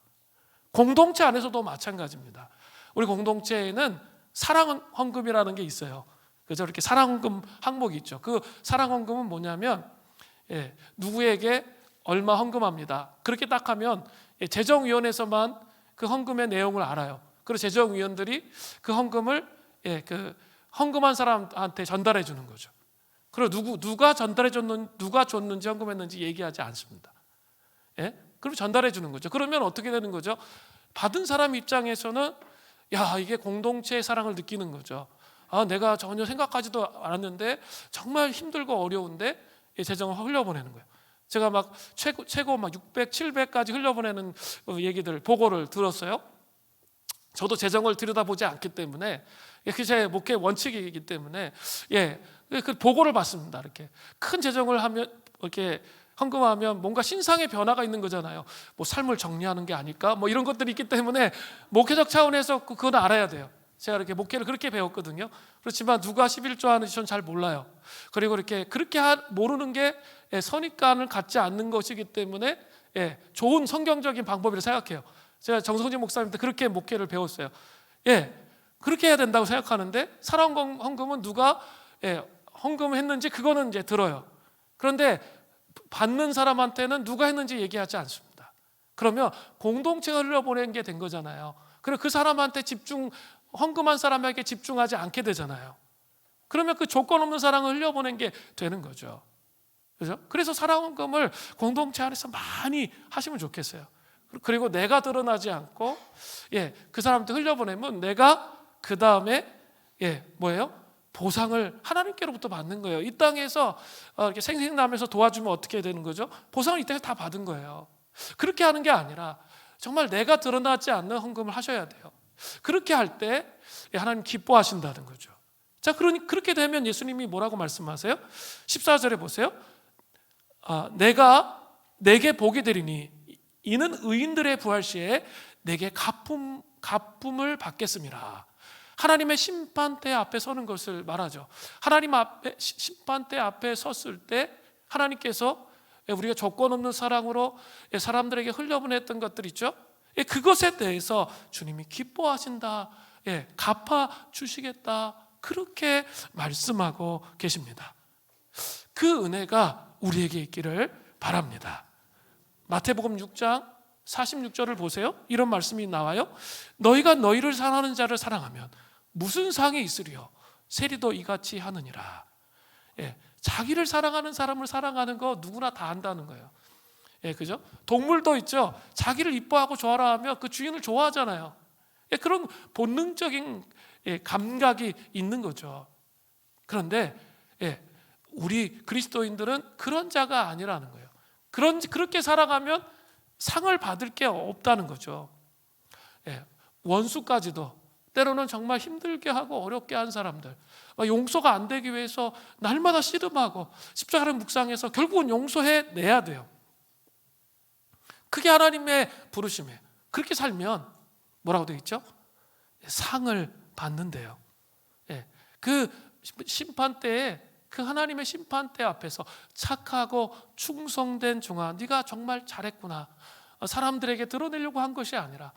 공동체 안에서도 마찬가지입니다. 우리 공동체에는 사랑 헌금이라는 게 있어요. 그래서 이렇게 사랑 헌금 항목이 있죠. 그 사랑 헌금은 뭐냐면 누구에게 얼마 헌금합니다. 그렇게 딱 하면 재정위원회에서만 그 헌금의 내용을 알아요. 그리고 재정위원들이 그 헌금을 그 헌금한 사람한테 전달해 주는 거죠. 그리고 누가 전달해 줬는지, 누가 줬는지, 헌금했는지 얘기하지 않습니다. 그럼 전달해 주는 거죠. 그러면 어떻게 되는 거죠? 받은 사람 입장에서는 야, 이게 공동체의 사랑을 느끼는 거죠. 아, 내가 전혀 생각하지도 않았는데 정말 힘들고 어려운데 재정을 흘려보내는 거예요. 제가 막 최고 막 600, 700까지 흘려보내는 얘기들, 보고를 들었어요. 저도 재정을 들여다보지 않기 때문에, 그게 제 목회 원칙이기 때문에, 그 보고를 받습니다. 이렇게 큰 재정을 하면, 이렇게 헌금하면 뭔가 신상의 변화가 있는 거잖아요. 뭐 삶을 정리하는 게 아닐까? 뭐 이런 것들이 있기 때문에 목회적 차원에서 그건 알아야 돼요. 제가 이렇게 목회를 그렇게 배웠거든요. 그렇지만 누가 11조 하는지 전 잘 몰라요. 그리고 그렇게 모르는 게 선입관을 갖지 않는 것이기 때문에 좋은 성경적인 방법이라고 생각해요. 제가 정성진 목사님한테 그렇게 목회를 배웠어요. 그렇게 해야 된다고 생각하는데 사랑 헌금은 누가 헌금을 했는지 그거는 이제 들어요. 그런데 받는 사람한테는 누가 했는지 얘기하지 않습니다. 그러면 공동체가 흘려보낸 게 된 거잖아요. 그리고 그 사람한테 헌금한 사람에게 집중하지 않게 되잖아요. 그러면 그 조건 없는 사랑을 흘려보낸 게 되는 거죠. 그죠? 그래서 사랑 헌금을 공동체 안에서 많이 하시면 좋겠어요. 그리고 내가 드러나지 않고 그 사람한테 흘려보내면 내가 그 다음에 뭐예요? 보상을 하나님께로부터 받는 거예요. 이 땅에서 이렇게 생생나면서 도와주면 어떻게 되는 거죠? 보상을 이 땅에서 다 받은 거예요. 그렇게 하는 게 아니라 정말 내가 드러나지 않는 헌금을 하셔야 돼요. 그렇게 할 때 하나님 기뻐하신다는 거죠. 자, 그렇게 되면 예수님이 뭐라고 말씀하세요? 14절에 보세요. 내가 내게 복이 되리니 이는 의인들의 부활 시에 내게 갚음을 받겠습니다. 하나님의 심판대 앞에 서는 것을 말하죠. 하나님 앞에 심판대 앞에 섰을 때 하나님께서 우리가 조건 없는 사랑으로 사람들에게 흘려보냈던 것들 있죠. 그것에 대해서 주님이 기뻐하신다, 갚아 주시겠다, 그렇게 말씀하고 계십니다. 그 은혜가 우리에게 있기를 바랍니다. 마태복음 6장 46절을 보세요. 이런 말씀이 나와요. 너희가 너희를 사랑하는 자를 사랑하면 무슨 상이 있으리요? 세리도 이같이 하느니라. 자기를 사랑하는 사람을 사랑하는 거 누구나 다 한다는 거예요. 그죠? 동물도 있죠. 자기를 이뻐하고 좋아라 하면 그 주인을 좋아하잖아요. 그런 본능적인 감각이 있는 거죠. 그런데 우리 그리스도인들은 그런 자가 아니라는 거예요. 그렇게 살아가면 상을 받을 게 없다는 거죠. 원수까지도 때로는 정말 힘들게 하고 어렵게 한 사람들, 용서가 안 되기 위해서 날마다 씨름하고 십자가를 묵상해서 결국은 용서해내야 돼요. 그게 하나님의 부르심이에요. 그렇게 살면 뭐라고 되어 있죠? 상을 받는데요. 그 심판대에, 그 하나님의 심판대 앞에서 착하고 충성된 종아, 네가 정말 잘했구나, 사람들에게 드러내려고 한 것이 아니라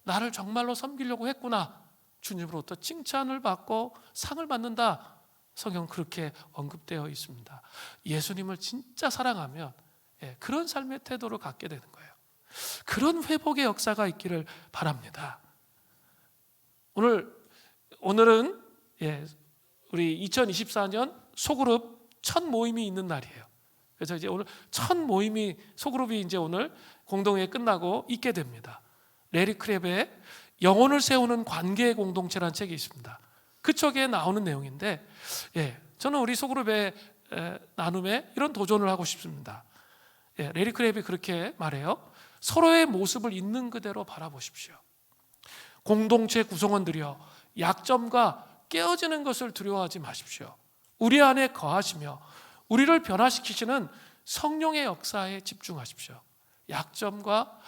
나를 정말로 섬기려고 했구나, 주님으로부터 칭찬을 받고 상을 받는다. 성경은 그렇게 언급되어 있습니다. 예수님을 진짜 사랑하면 그런 삶의 태도를 갖게 되는 거예요. 그런 회복의 역사가 있기를 바랍니다. 오늘은 우리 2024년 소그룹 첫 모임이 있는 날이에요. 그래서 이제 오늘 첫 모임이, 소그룹이 이제 오늘 공동회에 끝나고 있게 됩니다. 레리 크랩의 영혼을 세우는 관계의 공동체라는 책이 있습니다. 그 책에 나오는 내용인데, 저는 우리 소그룹의 나눔에 이런 도전을 하고 싶습니다. 레리 크랩이 그렇게 말해요. 서로의 모습을 있는 그대로 바라보십시오. 공동체 구성원들이여, 약점과 깨어지는 것을 두려워하지 마십시오. 우리 안에 거하시며 우리를 변화시키시는 성령의 역사에 집중하십시오. 약점과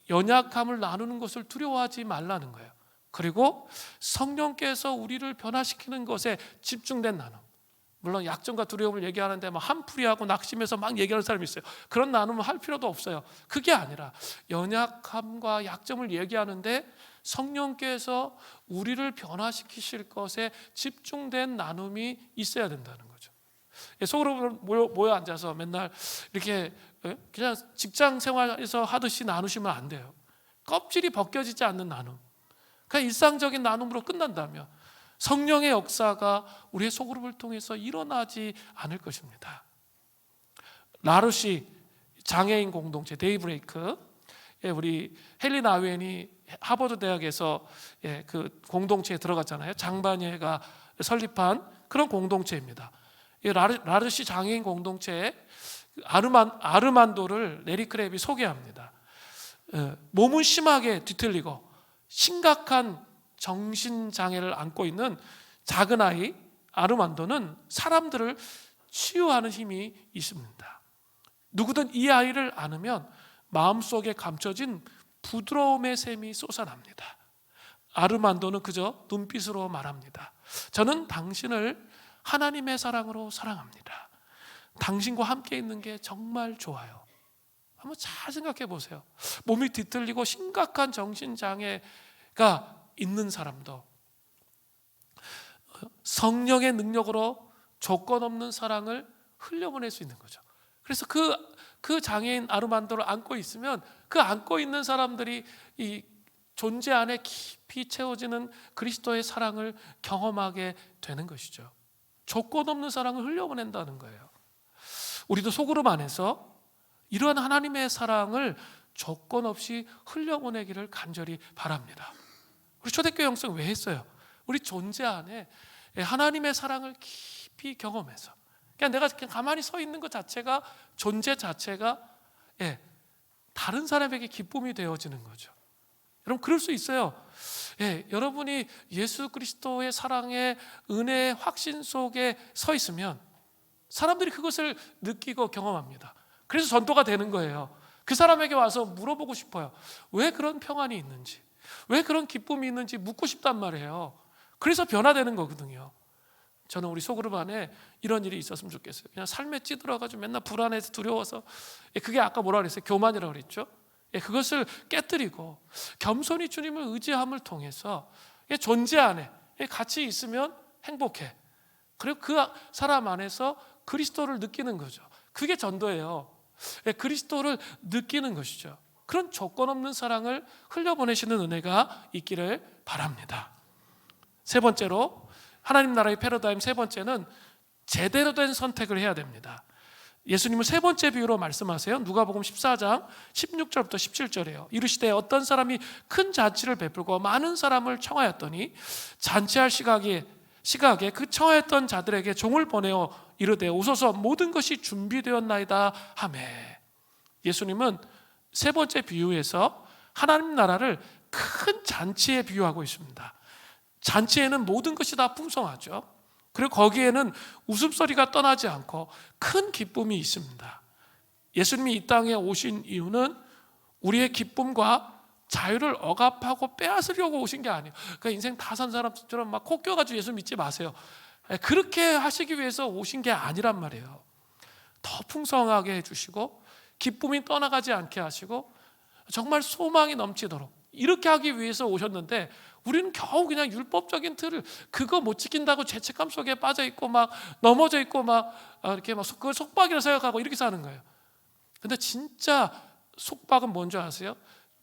연약함을 나누는 것을 두려워하지 말라는 거예요. 그리고 성령께서 우리를 변화시키는 것에 집중된 나눔. 물론 약점과 두려움을 얘기하는데 막 한풀이하고 낙심해서 막 얘기하는 사람이 있어요. 그런 나눔을 할 필요도 없어요. 그게 아니라 연약함과 약점을 얘기하는데 성령께서 우리를 변화시키실 것에 집중된 나눔이 있어야 된다는 거죠. 속으로 모여 앉아서 맨날 이렇게 그냥 직장 생활에서 하듯이 나누시면 안 돼요. 껍질이 벗겨지지 않는 나눔, 그냥 일상적인 나눔으로 끝난다면 성령의 역사가 우리의 소그룹을 통해서 일어나지 않을 것입니다. 라르시 장애인 공동체 데이브레이크, 우리 헬린 아웬이 하버드 대학에서 그 공동체에 들어갔잖아요. 장반예가 설립한 그런 공동체입니다. 라르시 장애인 장애인 아르만도를 레리 크랩이 소개합니다. 몸은 심하게 뒤틀리고 심각한 정신장애를 안고 있는 작은 아이 아르만도는 사람들을 치유하는 힘이 있습니다. 누구든 이 아이를 안으면 마음속에 감춰진 부드러움의 샘이 솟아납니다. 아르만도는 그저 눈빛으로 말합니다. 저는 당신을 하나님의 사랑으로 사랑합니다. 당신과 함께 있는 게 정말 좋아요. 한번 잘 생각해 보세요. 몸이 뒤틀리고 심각한 정신장애가 있는 사람도 성령의 능력으로 조건 없는 사랑을 흘려보낼 수 있는 거죠. 그래서 그 장애인 아르만도를 안고 있으면 그 안고 있는 사람들이 이 존재 안에 깊이 채워지는 그리스도의 사랑을 경험하게 되는 것이죠. 조건 없는 사랑을 흘려보낸다는 거예요. 우리도 소그룹 안에서 이러한 하나님의 사랑을 조건 없이 흘려보내기를 간절히 바랍니다. 우리 초대교회 영성 왜 했어요? 우리 존재 안에 하나님의 사랑을 깊이 경험해서, 그냥 내가 그냥 가만히 서 있는 것 자체가, 존재 자체가 다른 사람에게 기쁨이 되어지는 거죠. 여러분 그럴 수 있어요. 여러분이 예수 그리스도의 사랑의 은혜의 확신 속에 서 있으면 사람들이 그것을 느끼고 경험합니다. 그래서 전도가 되는 거예요. 그 사람에게 와서 물어보고 싶어요. 왜 그런 평안이 있는지, 왜 그런 기쁨이 있는지 묻고 싶단 말이에요. 그래서 변화되는 거거든요. 저는 우리 소그룹 안에 이런 일이 있었으면 좋겠어요. 그냥 삶에 찌들어가지고 맨날 불안해서 두려워서, 그게 아까 뭐라 그랬어요? 교만이라고 그랬죠. 그것을 깨뜨리고 겸손히 주님을 의지함을 통해서 존재 안에 같이 있으면 행복해. 그리고 그 사람 안에서 그리스도를 느끼는 거죠. 그게 전도예요. 그리스도를 느끼는 것이죠. 그런 조건 없는 사랑을 흘려보내시는 은혜가 있기를 바랍니다. 세 번째로, 하나님 나라의 패러다임 세 번째는 제대로 된 선택을 해야 됩니다. 예수님은 세 번째 비유로 말씀하세요. 누가복음 14장 16절부터 17절이에요. 이르시되 어떤 사람이 큰 잔치를 베풀고 많은 사람을 청하였더니 잔치할 시각에 그 청하였던 자들에게 종을 보내어 이르되 오소서 모든 것이 준비되었나이다 하매. 예수님은 세 번째 비유에서 하나님 나라를 큰 잔치에 비유하고 있습니다. 잔치에는 모든 것이 다 풍성하죠. 그리고 거기에는 웃음소리가 떠나지 않고 큰 기쁨이 있습니다. 예수님이 이 땅에 오신 이유는 우리의 기쁨과 자유를 억압하고 빼앗으려고 오신 게 아니에요. 그러니까 인생 다 산 사람처럼 막 코 껴가지고 예수 믿지 마세요. 그렇게 하시기 위해서 오신 게 아니란 말이에요. 더 풍성하게 해주시고 기쁨이 떠나가지 않게 하시고 정말 소망이 넘치도록 이렇게 하기 위해서 오셨는데, 우리는 겨우 그냥 율법적인 틀을 그거 못 지킨다고 죄책감 속에 빠져 있고 막 넘어져 있고 막 이렇게 막 그걸 속박이라 생각하고 이렇게 사는 거예요. 근데 진짜 속박은 뭔지 아세요?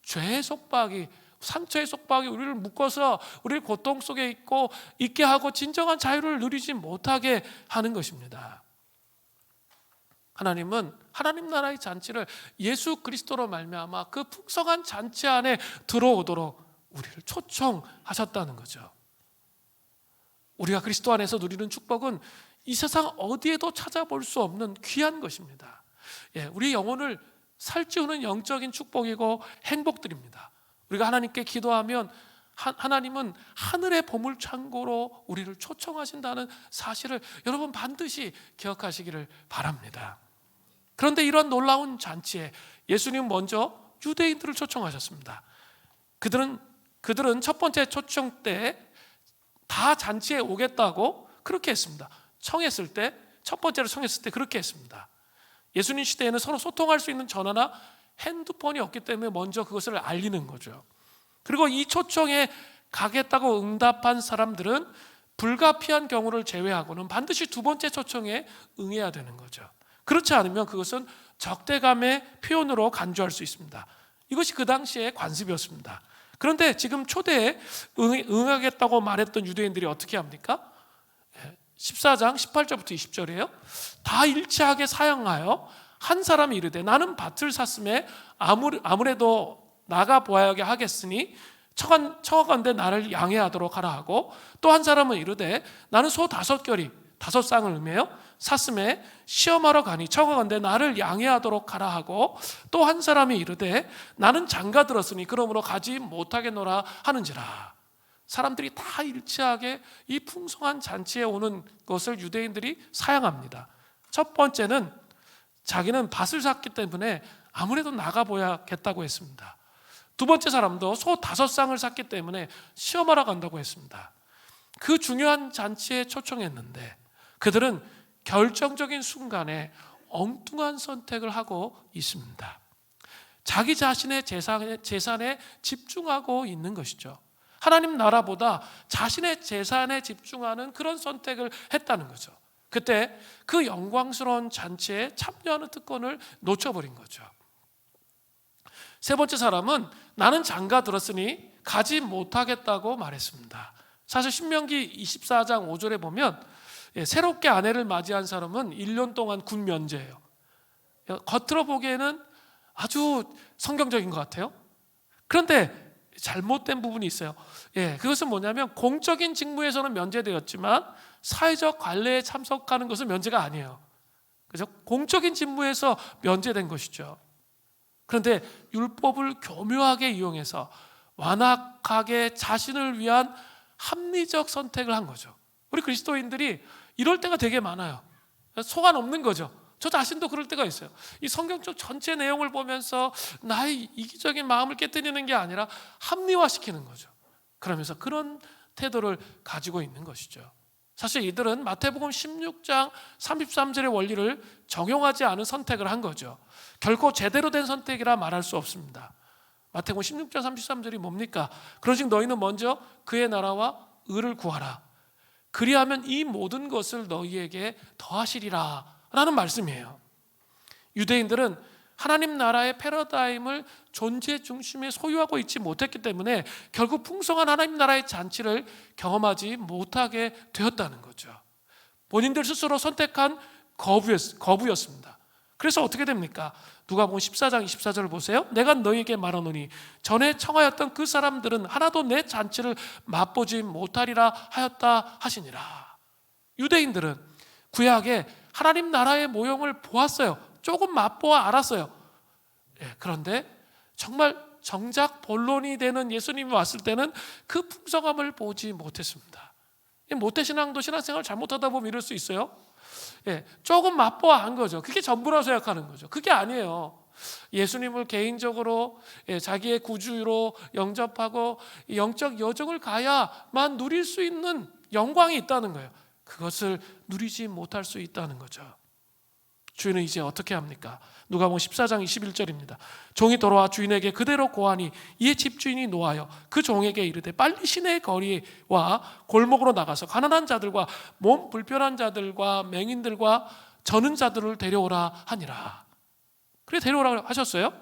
죄의 속박이, 상처의 속박이 우리를 묶어서 우리를 고통 속에 있게 하고 진정한 자유를 누리지 못하게 하는 것입니다. 하나님은 하나님 나라의 잔치를 예수 그리스도로 말미암아 그 풍성한 잔치 안에 들어오도록 우리를 초청하셨다는 거죠. 우리가 그리스도 안에서 누리는 축복은 이 세상 어디에도 찾아볼 수 없는 귀한 것입니다. 우리 영혼을 살찌우는 영적인 축복이고 행복들입니다. 우리가 하나님께 기도하면 하나님은 하늘의 보물 창고로 우리를 초청하신다는 사실을 여러분 반드시 기억하시기를 바랍니다. 그런데 이런 놀라운 잔치에 예수님은 먼저 유대인들을 초청하셨습니다. 그들은 첫 번째 초청 때 다 잔치에 오겠다고 그렇게 했습니다. 첫 번째로 청했을 때 그렇게 했습니다. 예수님 시대에는 서로 소통할 수 있는 전화나 핸드폰이 없기 때문에 먼저 그것을 알리는 거죠. 그리고 이 초청에 가겠다고 응답한 사람들은 불가피한 경우를 제외하고는 반드시 두 번째 초청에 응해야 되는 거죠. 그렇지 않으면 그것은 적대감의 표현으로 간주할 수 있습니다. 이것이 그 당시의 관습이었습니다. 그런데 지금 초대에 응하겠다고 말했던 유대인들이 어떻게 합니까? 14장 18절부터 20절이에요. 다 일치하게 사양하여 한 사람이 이르되 나는 밭을 샀음에 아무래도 나가 보아야 하겠으니 청하건대 나를 양해하도록 하라 하고, 또 한 사람은 이르되 나는 소 5겨리 5쌍을 음해요 샀음에 시험하러 가니 청하건대 나를 양해하도록 하라 하고, 또 한 사람이 이르되 나는 장가 들었으니 그러므로 가지 못하겠노라 하는지라. 사람들이 다 일치하게 이 풍성한 잔치에 오는 것을 유대인들이 사양합니다. 첫 번째는 자기는 밭을 샀기 때문에 아무래도 나가보야겠다고 했습니다. 두 번째 사람도 소 5쌍을 샀기 때문에 시험하러 간다고 했습니다. 그 중요한 잔치에 초청했는데 그들은 결정적인 순간에 엉뚱한 선택을 하고 있습니다. 자기 자신의 재산에 집중하고 있는 것이죠. 하나님 나라보다 자신의 재산에 집중하는 그런 선택을 했다는 거죠. 그때 그 영광스러운 잔치에 참여하는 특권을 놓쳐버린 거죠. 세 번째 사람은 나는 장가 들었으니 가지 못하겠다고 말했습니다. 사실 신명기 24장 5절에 보면 새롭게 아내를 맞이한 사람은 1년 동안 군 면제예요. 겉으로 보기에는 아주 성경적인 것 같아요. 그런데 잘못된 부분이 있어요. 그것은 뭐냐면 공적인 직무에서는 면제되었지만 사회적 관례에 참석하는 것은 면제가 아니에요. 그죠? 공적인 직무에서 면제된 것이죠. 그런데 율법을 교묘하게 이용해서 완악하게 자신을 위한 합리적 선택을 한 거죠. 우리 그리스도인들이 이럴 때가 되게 많아요. 소관 없는 거죠. 저 자신도 그럴 때가 있어요. 이 성경적 전체 내용을 보면서 나의 이기적인 마음을 깨뜨리는 게 아니라 합리화시키는 거죠. 그러면서 그런 태도를 가지고 있는 것이죠. 사실 이들은 마태복음 16장 33절의 원리를 적용하지 않은 선택을 한 거죠. 결코 제대로 된 선택이라 말할 수 없습니다. 마태복음 16장 33절이 뭡니까? 그러즉 너희는 먼저 그의 나라와 의를 구하라. 그리하면 이 모든 것을 너희에게 더하시리라 라는 말씀이에요. 유대인들은 하나님 나라의 패러다임을 존재 중심에 소유하고 있지 못했기 때문에 결국 풍성한 하나님 나라의 잔치를 경험하지 못하게 되었다는 거죠. 본인들 스스로 선택한 거부였습니다. 그래서 어떻게 됩니까? 누가복음 14장 24절을 보세요. 내가 너희에게 말하노니 전에 청하였던 그 사람들은 하나도 내 잔치를 맛보지 못하리라 하였다 하시니라. 유대인들은 구약에 하나님 나라의 모형을 보았어요. 조금 맛보아 알았어요. 그런데 정말 정작 본론이 되는 예수님이 왔을 때는 그 풍성함을 보지 못했습니다. 모태신앙도 신앙생활 잘못하다 보면 이럴 수 있어요. 조금 맛보아 안 거죠. 그게 전부라고 생각하는 거죠. 그게 아니에요. 예수님을 개인적으로 자기의 구주로 영접하고 영적 여정을 가야만 누릴 수 있는 영광이 있다는 거예요. 그것을 누리지 못할 수 있다는 거죠. 주인은 이제 어떻게 합니까? 누가복음 14장 21절입니다. 종이 돌아와 주인에게 그대로 고하니 이에 집주인이 노하여 그 종에게 이르되 빨리 시내의 거리와 골목으로 나가서 가난한 자들과 몸 불편한 자들과 맹인들과 저는 자들을 데려오라 하니라. 그래 데려오라 하셨어요.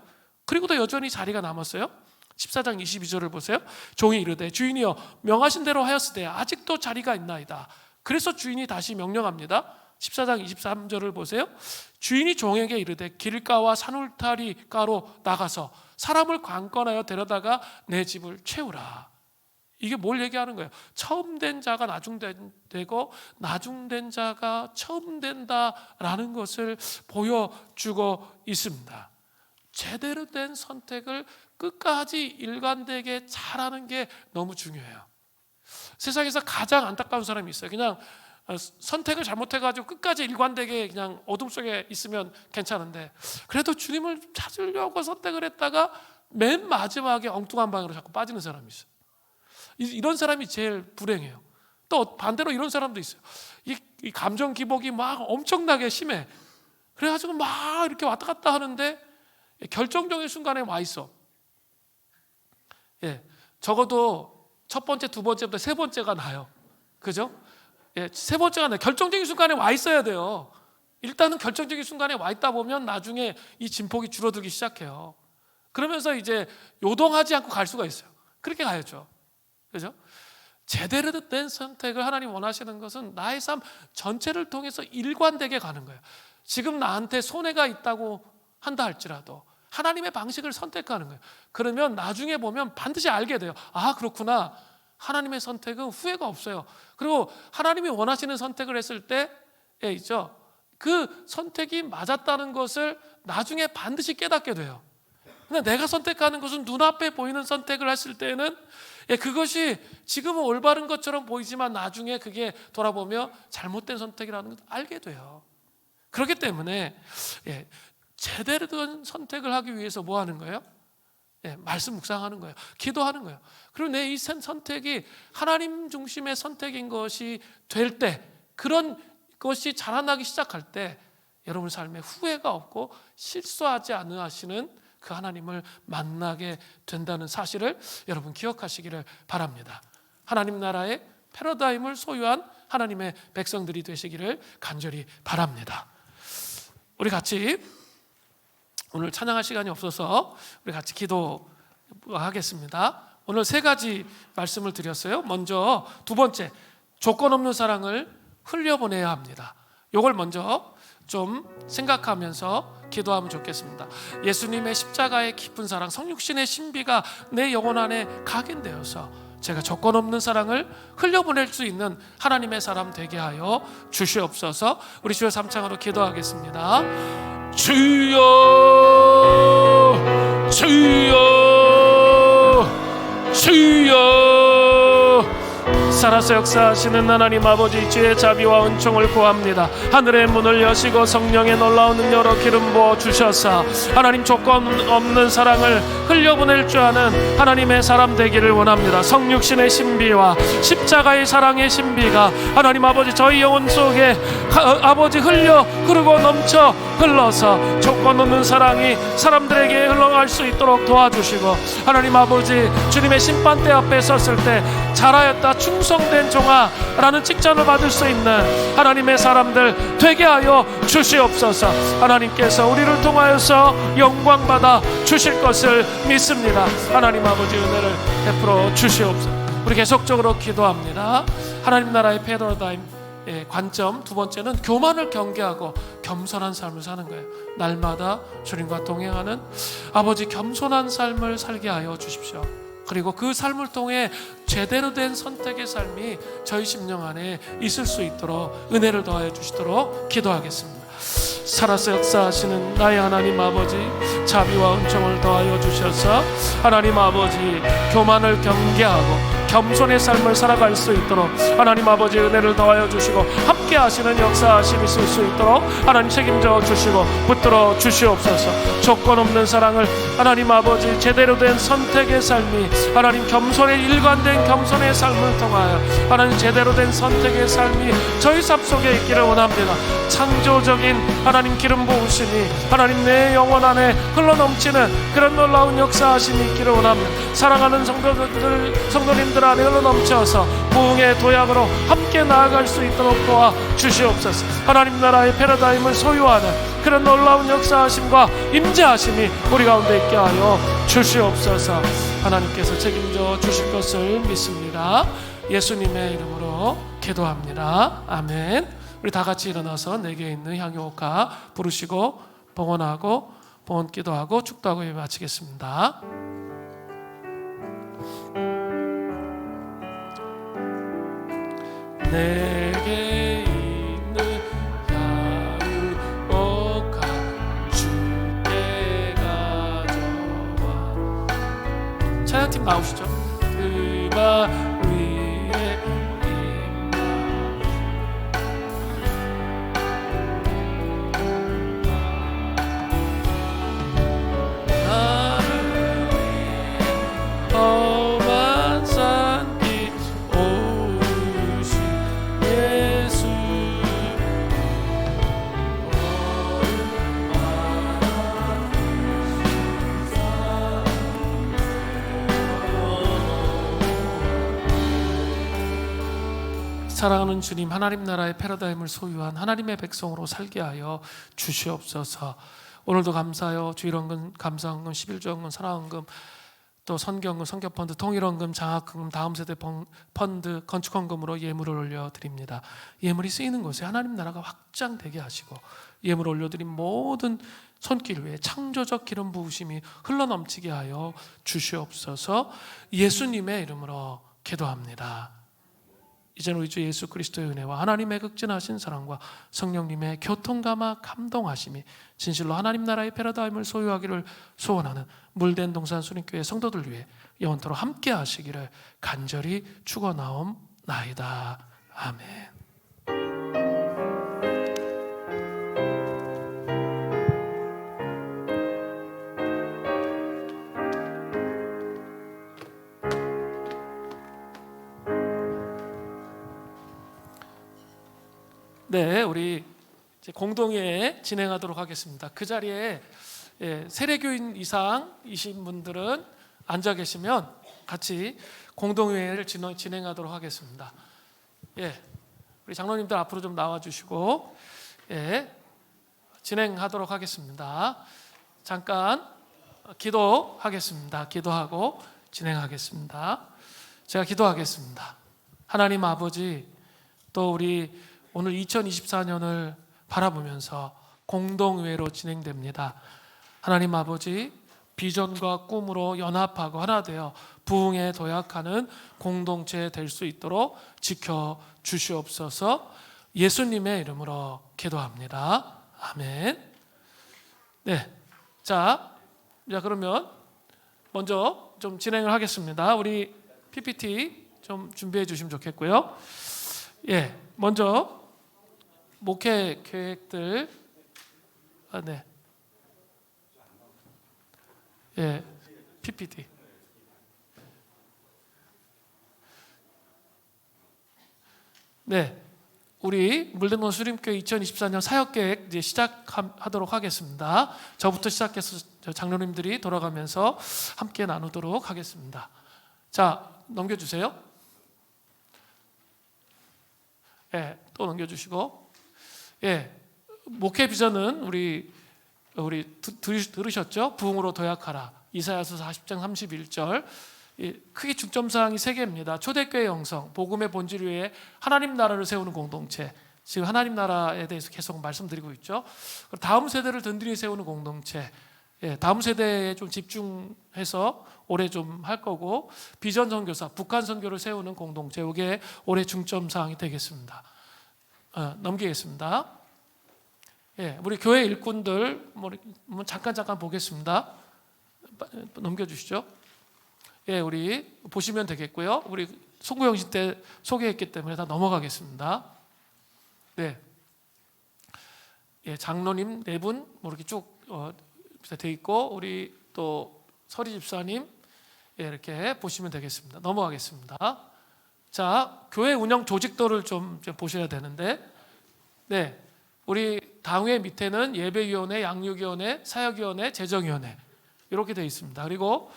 그리고도 여전히 자리가 남았어요. 14장 22절을 보세요. 종이 이르되 주인이여 명하신 대로 하였으되 아직도 자리가 있나이다. 그래서 주인이 다시 명령합니다. 14장 23절을 보세요. 주인이 종에게 이르되 길가와 산울타리가로 나가서 사람을 관건하여 데려다가 내 집을 채우라. 이게 뭘 얘기하는 거예요? 처음 된 자가 나중되고 나중된 자가 처음 된다라는 것을 보여주고 있습니다. 제대로 된 선택을 끝까지 일관되게 잘하는 게 너무 중요해요. 세상에서 가장 안타까운 사람이 있어요. 그냥 선택을 잘못해가지고 끝까지 일관되게 그냥 어둠 속에 있으면 괜찮은데 그래도 주님을 찾으려고 선택을 했다가 맨 마지막에 엉뚱한 방향으로 자꾸 빠지는 사람이 있어요. 이런 사람이 제일 불행해요. 또 반대로 이런 사람도 있어요. 이 감정 기복이 막 엄청나게 심해. 그래가지고 막 이렇게 왔다 갔다 하는데 결정적인 순간에 와 있어. 적어도 첫 번째, 두 번째부터 세 번째가 나요. 그죠? 세 번째가 나요. 결정적인 순간에 와 있어야 돼요. 일단은 결정적인 순간에 와 있다 보면 나중에 이 진폭이 줄어들기 시작해요. 그러면서 이제 요동하지 않고 갈 수가 있어요. 그렇게 가야죠. 그죠? 제대로 된 선택을 하나님 원하시는 것은 나의 삶 전체를 통해서 일관되게 가는 거예요. 지금 나한테 손해가 있다고 한다 할지라도 하나님의 방식을 선택하는 거예요. 그러면 나중에 보면 반드시 알게 돼요. 아, 그렇구나. 하나님의 선택은 후회가 없어요. 그리고 하나님이 원하시는 선택을 했을 때 있죠. 그 선택이 맞았다는 것을 나중에 반드시 깨닫게 돼요. 근데 내가 선택하는 것은 눈앞에 보이는 선택을 했을 때는 그것이 지금은 올바른 것처럼 보이지만 나중에 그게 돌아보며 잘못된 선택이라는 걸 알게 돼요. 그렇기 때문에 제대로 된 선택을 하기 위해서 뭐 하는 거예요? 말씀 묵상하는 거예요. 기도하는 거예요. 그리고 내 이 선택이 하나님 중심의 선택인 것이 될 때, 그런 것이 자라나기 시작할 때 여러분 삶에 후회가 없고 실수하지 않으 하시는 그 하나님을 만나게 된다는 사실을 여러분 기억하시기를 바랍니다. 하나님 나라의 패러다임을 소유한 하나님의 백성들이 되시기를 간절히 바랍니다. 우리 같이 오늘 찬양할 시간이 없어서 우리 같이 기도하겠습니다. 오늘 세 가지 말씀을 드렸어요. 먼저 두 번째, 조건 없는 사랑을 흘려보내야 합니다. 이걸 먼저 좀 생각하면서 기도하면 좋겠습니다. 예수님의 십자가의 깊은 사랑, 성육신의 신비가 내 영혼 안에 각인되어서 제가 조건 없는 사랑을 흘려보낼 수 있는 하나님의 사람 되게 하여 주시옵소서. 우리 주여 삼창으로 기도하겠습니다. 주여 주여 주여, 살아서 역사하시는 하나님 아버지, 주의 자비와 은총을 구합니다. 하늘의 문을 여시고 성령의 놀라운 은혜로 기름 부어 주셔서 하나님 조건 없는 사랑을 흘려보낼 줄 아는 하나님의 사람 되기를 원합니다. 성육신의 신비와 십자가의 사랑의 신비가 하나님 아버지 저희 영혼 속에 아버지 흐르고 넘쳐 흘러서 조건 없는 사랑이 사람들에게 흘러갈 수 있도록 도와주시고, 하나님 아버지 주님의 심판대 앞에 섰을 때 잘하였다 충성된 종아라는 칭찬을 받을 수 있는 하나님의 사람들 되게 하여 주시옵소서. 하나님께서 우리를 통하여서 영광받아 주실 것을 믿습니다. 하나님 아버지 은혜를 베풀어 주시옵소서. 우리 계속적으로 기도합니다. 하나님 나라의 패러다임 관점 두 번째는 교만을 경계하고 겸손한 삶을 사는 거예요. 날마다 주님과 동행하는 아버지 겸손한 삶을 살게 하여 주십시오. 그리고 그 삶을 통해 제대로 된 선택의 삶이 저희 심령 안에 있을 수 있도록 은혜를 더하여 주시도록 기도하겠습니다. 살아서 역사하시는 나의 하나님 아버지, 자비와 은총을 더하여 주셔서 하나님 아버지 교만을 경계하고 겸손의 삶을 살아갈 수 있도록 하나님 아버지 은혜를 더하여 주시고 함께 하시는 역사하심이 있을 수 있도록 하나님 책임져 주시고 붙들어 주시옵소서. 조건 없는 사랑을 하나님 아버지 제대로 된 선택의 삶이 하나님 겸손의 일관된 겸손의 삶을 통하여 하나님 제대로 된 선택의 삶이 저희 삶 속에 있기를 원합니다. 창조적인 하나님 기름 부으심이 하나님 내 영혼 안에 흘러넘치는 그런 놀라운 역사하심이 있기를 원합니다. 사랑하는 성도님들 안에 흘러넘쳐서 부흥의 도약으로 함께 나아갈 수 있도록 도와 주시옵소서. 하나님 나라의 패러다임을 소유하는 그런 놀라운 역사하심과 임재하심이 우리 가운데 있게 하여 주시옵소서. 하나님께서 책임져 주실 것을 믿습니다. 예수님의 이름으로 기도합니다. 아멘. 우리 다 같이 일어나서 내게 있는 향유옥화 부르시고 봉헌하고 봉헌 기도하고 축도하고 예배 마치겠습니다. 내게 있는 향유옥화 주께 가져와. 찬양팀 나오시죠. 그바 사랑하는 주님, 하나님 나라의 패러다임을 소유한 하나님의 백성으로 살게 하여 주시옵소서. 오늘도 감사하여 주일헌금, 감사헌금, 11조헌금, 사랑헌금, 또 선교헌금, 선교펀드, 통일헌금, 장학헌금, 다음세대 펀드, 건축헌금으로 예물을 올려드립니다. 예물이 쓰이는 곳에 하나님 나라가 확장되게 하시고 예물 올려드린 모든 손길 위에 창조적 기름 부으심이 흘러넘치게 하여 주시옵소서. 예수님의 이름으로 기도합니다. 이제는 우리 주 예수 그리스도의 은혜와 하나님의 극진하신 사랑과 성령님의 교통감화 감동하심이 진실로 하나님 나라의 패러다임을 소유하기를 소원하는 물된 동산 수림교회 성도들 위해 영원토록 함께 하시기를 간절히 축원하옵나이다. 아멘. 네, 우리 이제 공동회에 진행하도록 하겠습니다. 그 자리에 세례교인 이상이신 분들은 앉아 계시면 같이 공동회를 진행하도록 하겠습니다. 우리 장로님들 앞으로 좀 나와주시고 진행하도록 하겠습니다. 잠깐 기도하겠습니다. 기도하고 진행하겠습니다. 제가 기도하겠습니다. 하나님 아버지, 또 우리 오늘 2024년을 바라보면서 공동회로 진행됩니다. 하나님 아버지, 비전과 꿈으로 연합하고 하나 되어 부흥에 도약하는 공동체 될 수 있도록 지켜주시옵소서. 예수님의 이름으로 기도합니다. 아멘. 네, 자 그러면 먼저 좀 진행을 하겠습니다. 우리 PPT 좀 준비해 주시면 좋겠고요. 먼저 목회 계획들, PPT. 우리 물등동 수림교회 2024년 사역계획 이제 시작하도록 하겠습니다. 저부터 시작해서 장로님들이 돌아가면서 함께 나누도록 하겠습니다. 자, 넘겨주세요. 또 넘겨주시고, 목회 비전은 우리 들으셨죠? 부흥으로 도약하라. 이사야서 40장 31절. 크게 중점사항이 3개입니다. 초대교회 형성, 복음의 본질 위에 하나님 나라를 세우는 공동체. 지금 하나님 나라에 대해서 계속 말씀드리고 있죠. 다음 세대를 든든히 세우는 공동체. 다음 세대에 좀 집중해서 올해 좀 할 거고, 비전 선교사, 북한 선교를 세우는 공동체. 이게 올해 중점사항이 되겠습니다. 넘기겠습니다. 우리 교회 일꾼들 잠깐 보겠습니다. 넘겨주시죠. 우리 보시면 되겠고요. 우리 송구영신 때 소개했기 때문에 다 넘어가겠습니다. 네, 장로님 네 분 이렇게 쭉 돼 있고, 우리 또 서리 집사님 이렇게 보시면 되겠습니다. 넘어가겠습니다. 자, 교회 운영 조직도를 좀 보셔야 되는데, 네, 우리 당회 밑에는 예배위원회, 양육위원회, 사역위원회, 재정위원회 이렇게 되어 있습니다. 그리고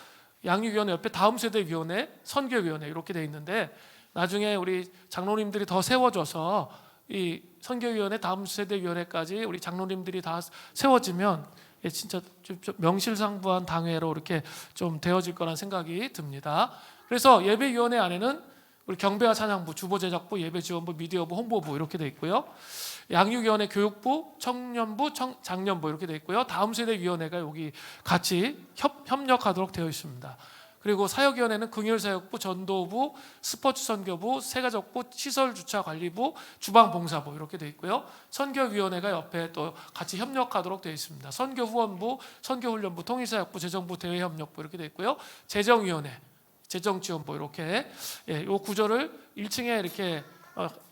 양육위원회 옆에 다음 세대위원회, 선교위원회 이렇게 되어 있는데, 나중에 우리 장로님들이 더 세워져서 이 선교위원회, 다음 세대위원회까지 우리 장로님들이 다 세워지면 진짜 좀 명실상부한 당회로 이렇게 좀 되어질 거란 생각이 듭니다. 그래서 예배위원회 안에는 우리 경배와 찬양부, 주보제작부, 예배지원부, 미디어부, 홍보부 이렇게 돼 있고요. 양육위원회, 교육부, 청년부, 장년부 이렇게 돼 있고요. 다음 세대위원회가 여기 같이 협력하도록 되어 있습니다. 그리고 사역위원회는 긍휼사역부, 전도부, 스포츠선교부, 세가족부, 시설주차관리부, 주방봉사부 이렇게 되어 있고요. 선교위원회가 옆에 또 같이 협력하도록 되어 있습니다. 선교후원부, 선교훈련부, 통일사역부, 재정부, 대외협력부 이렇게 되어 있고요. 재정위원회, 재정지원부 이렇게 이 구조를 1층에 이렇게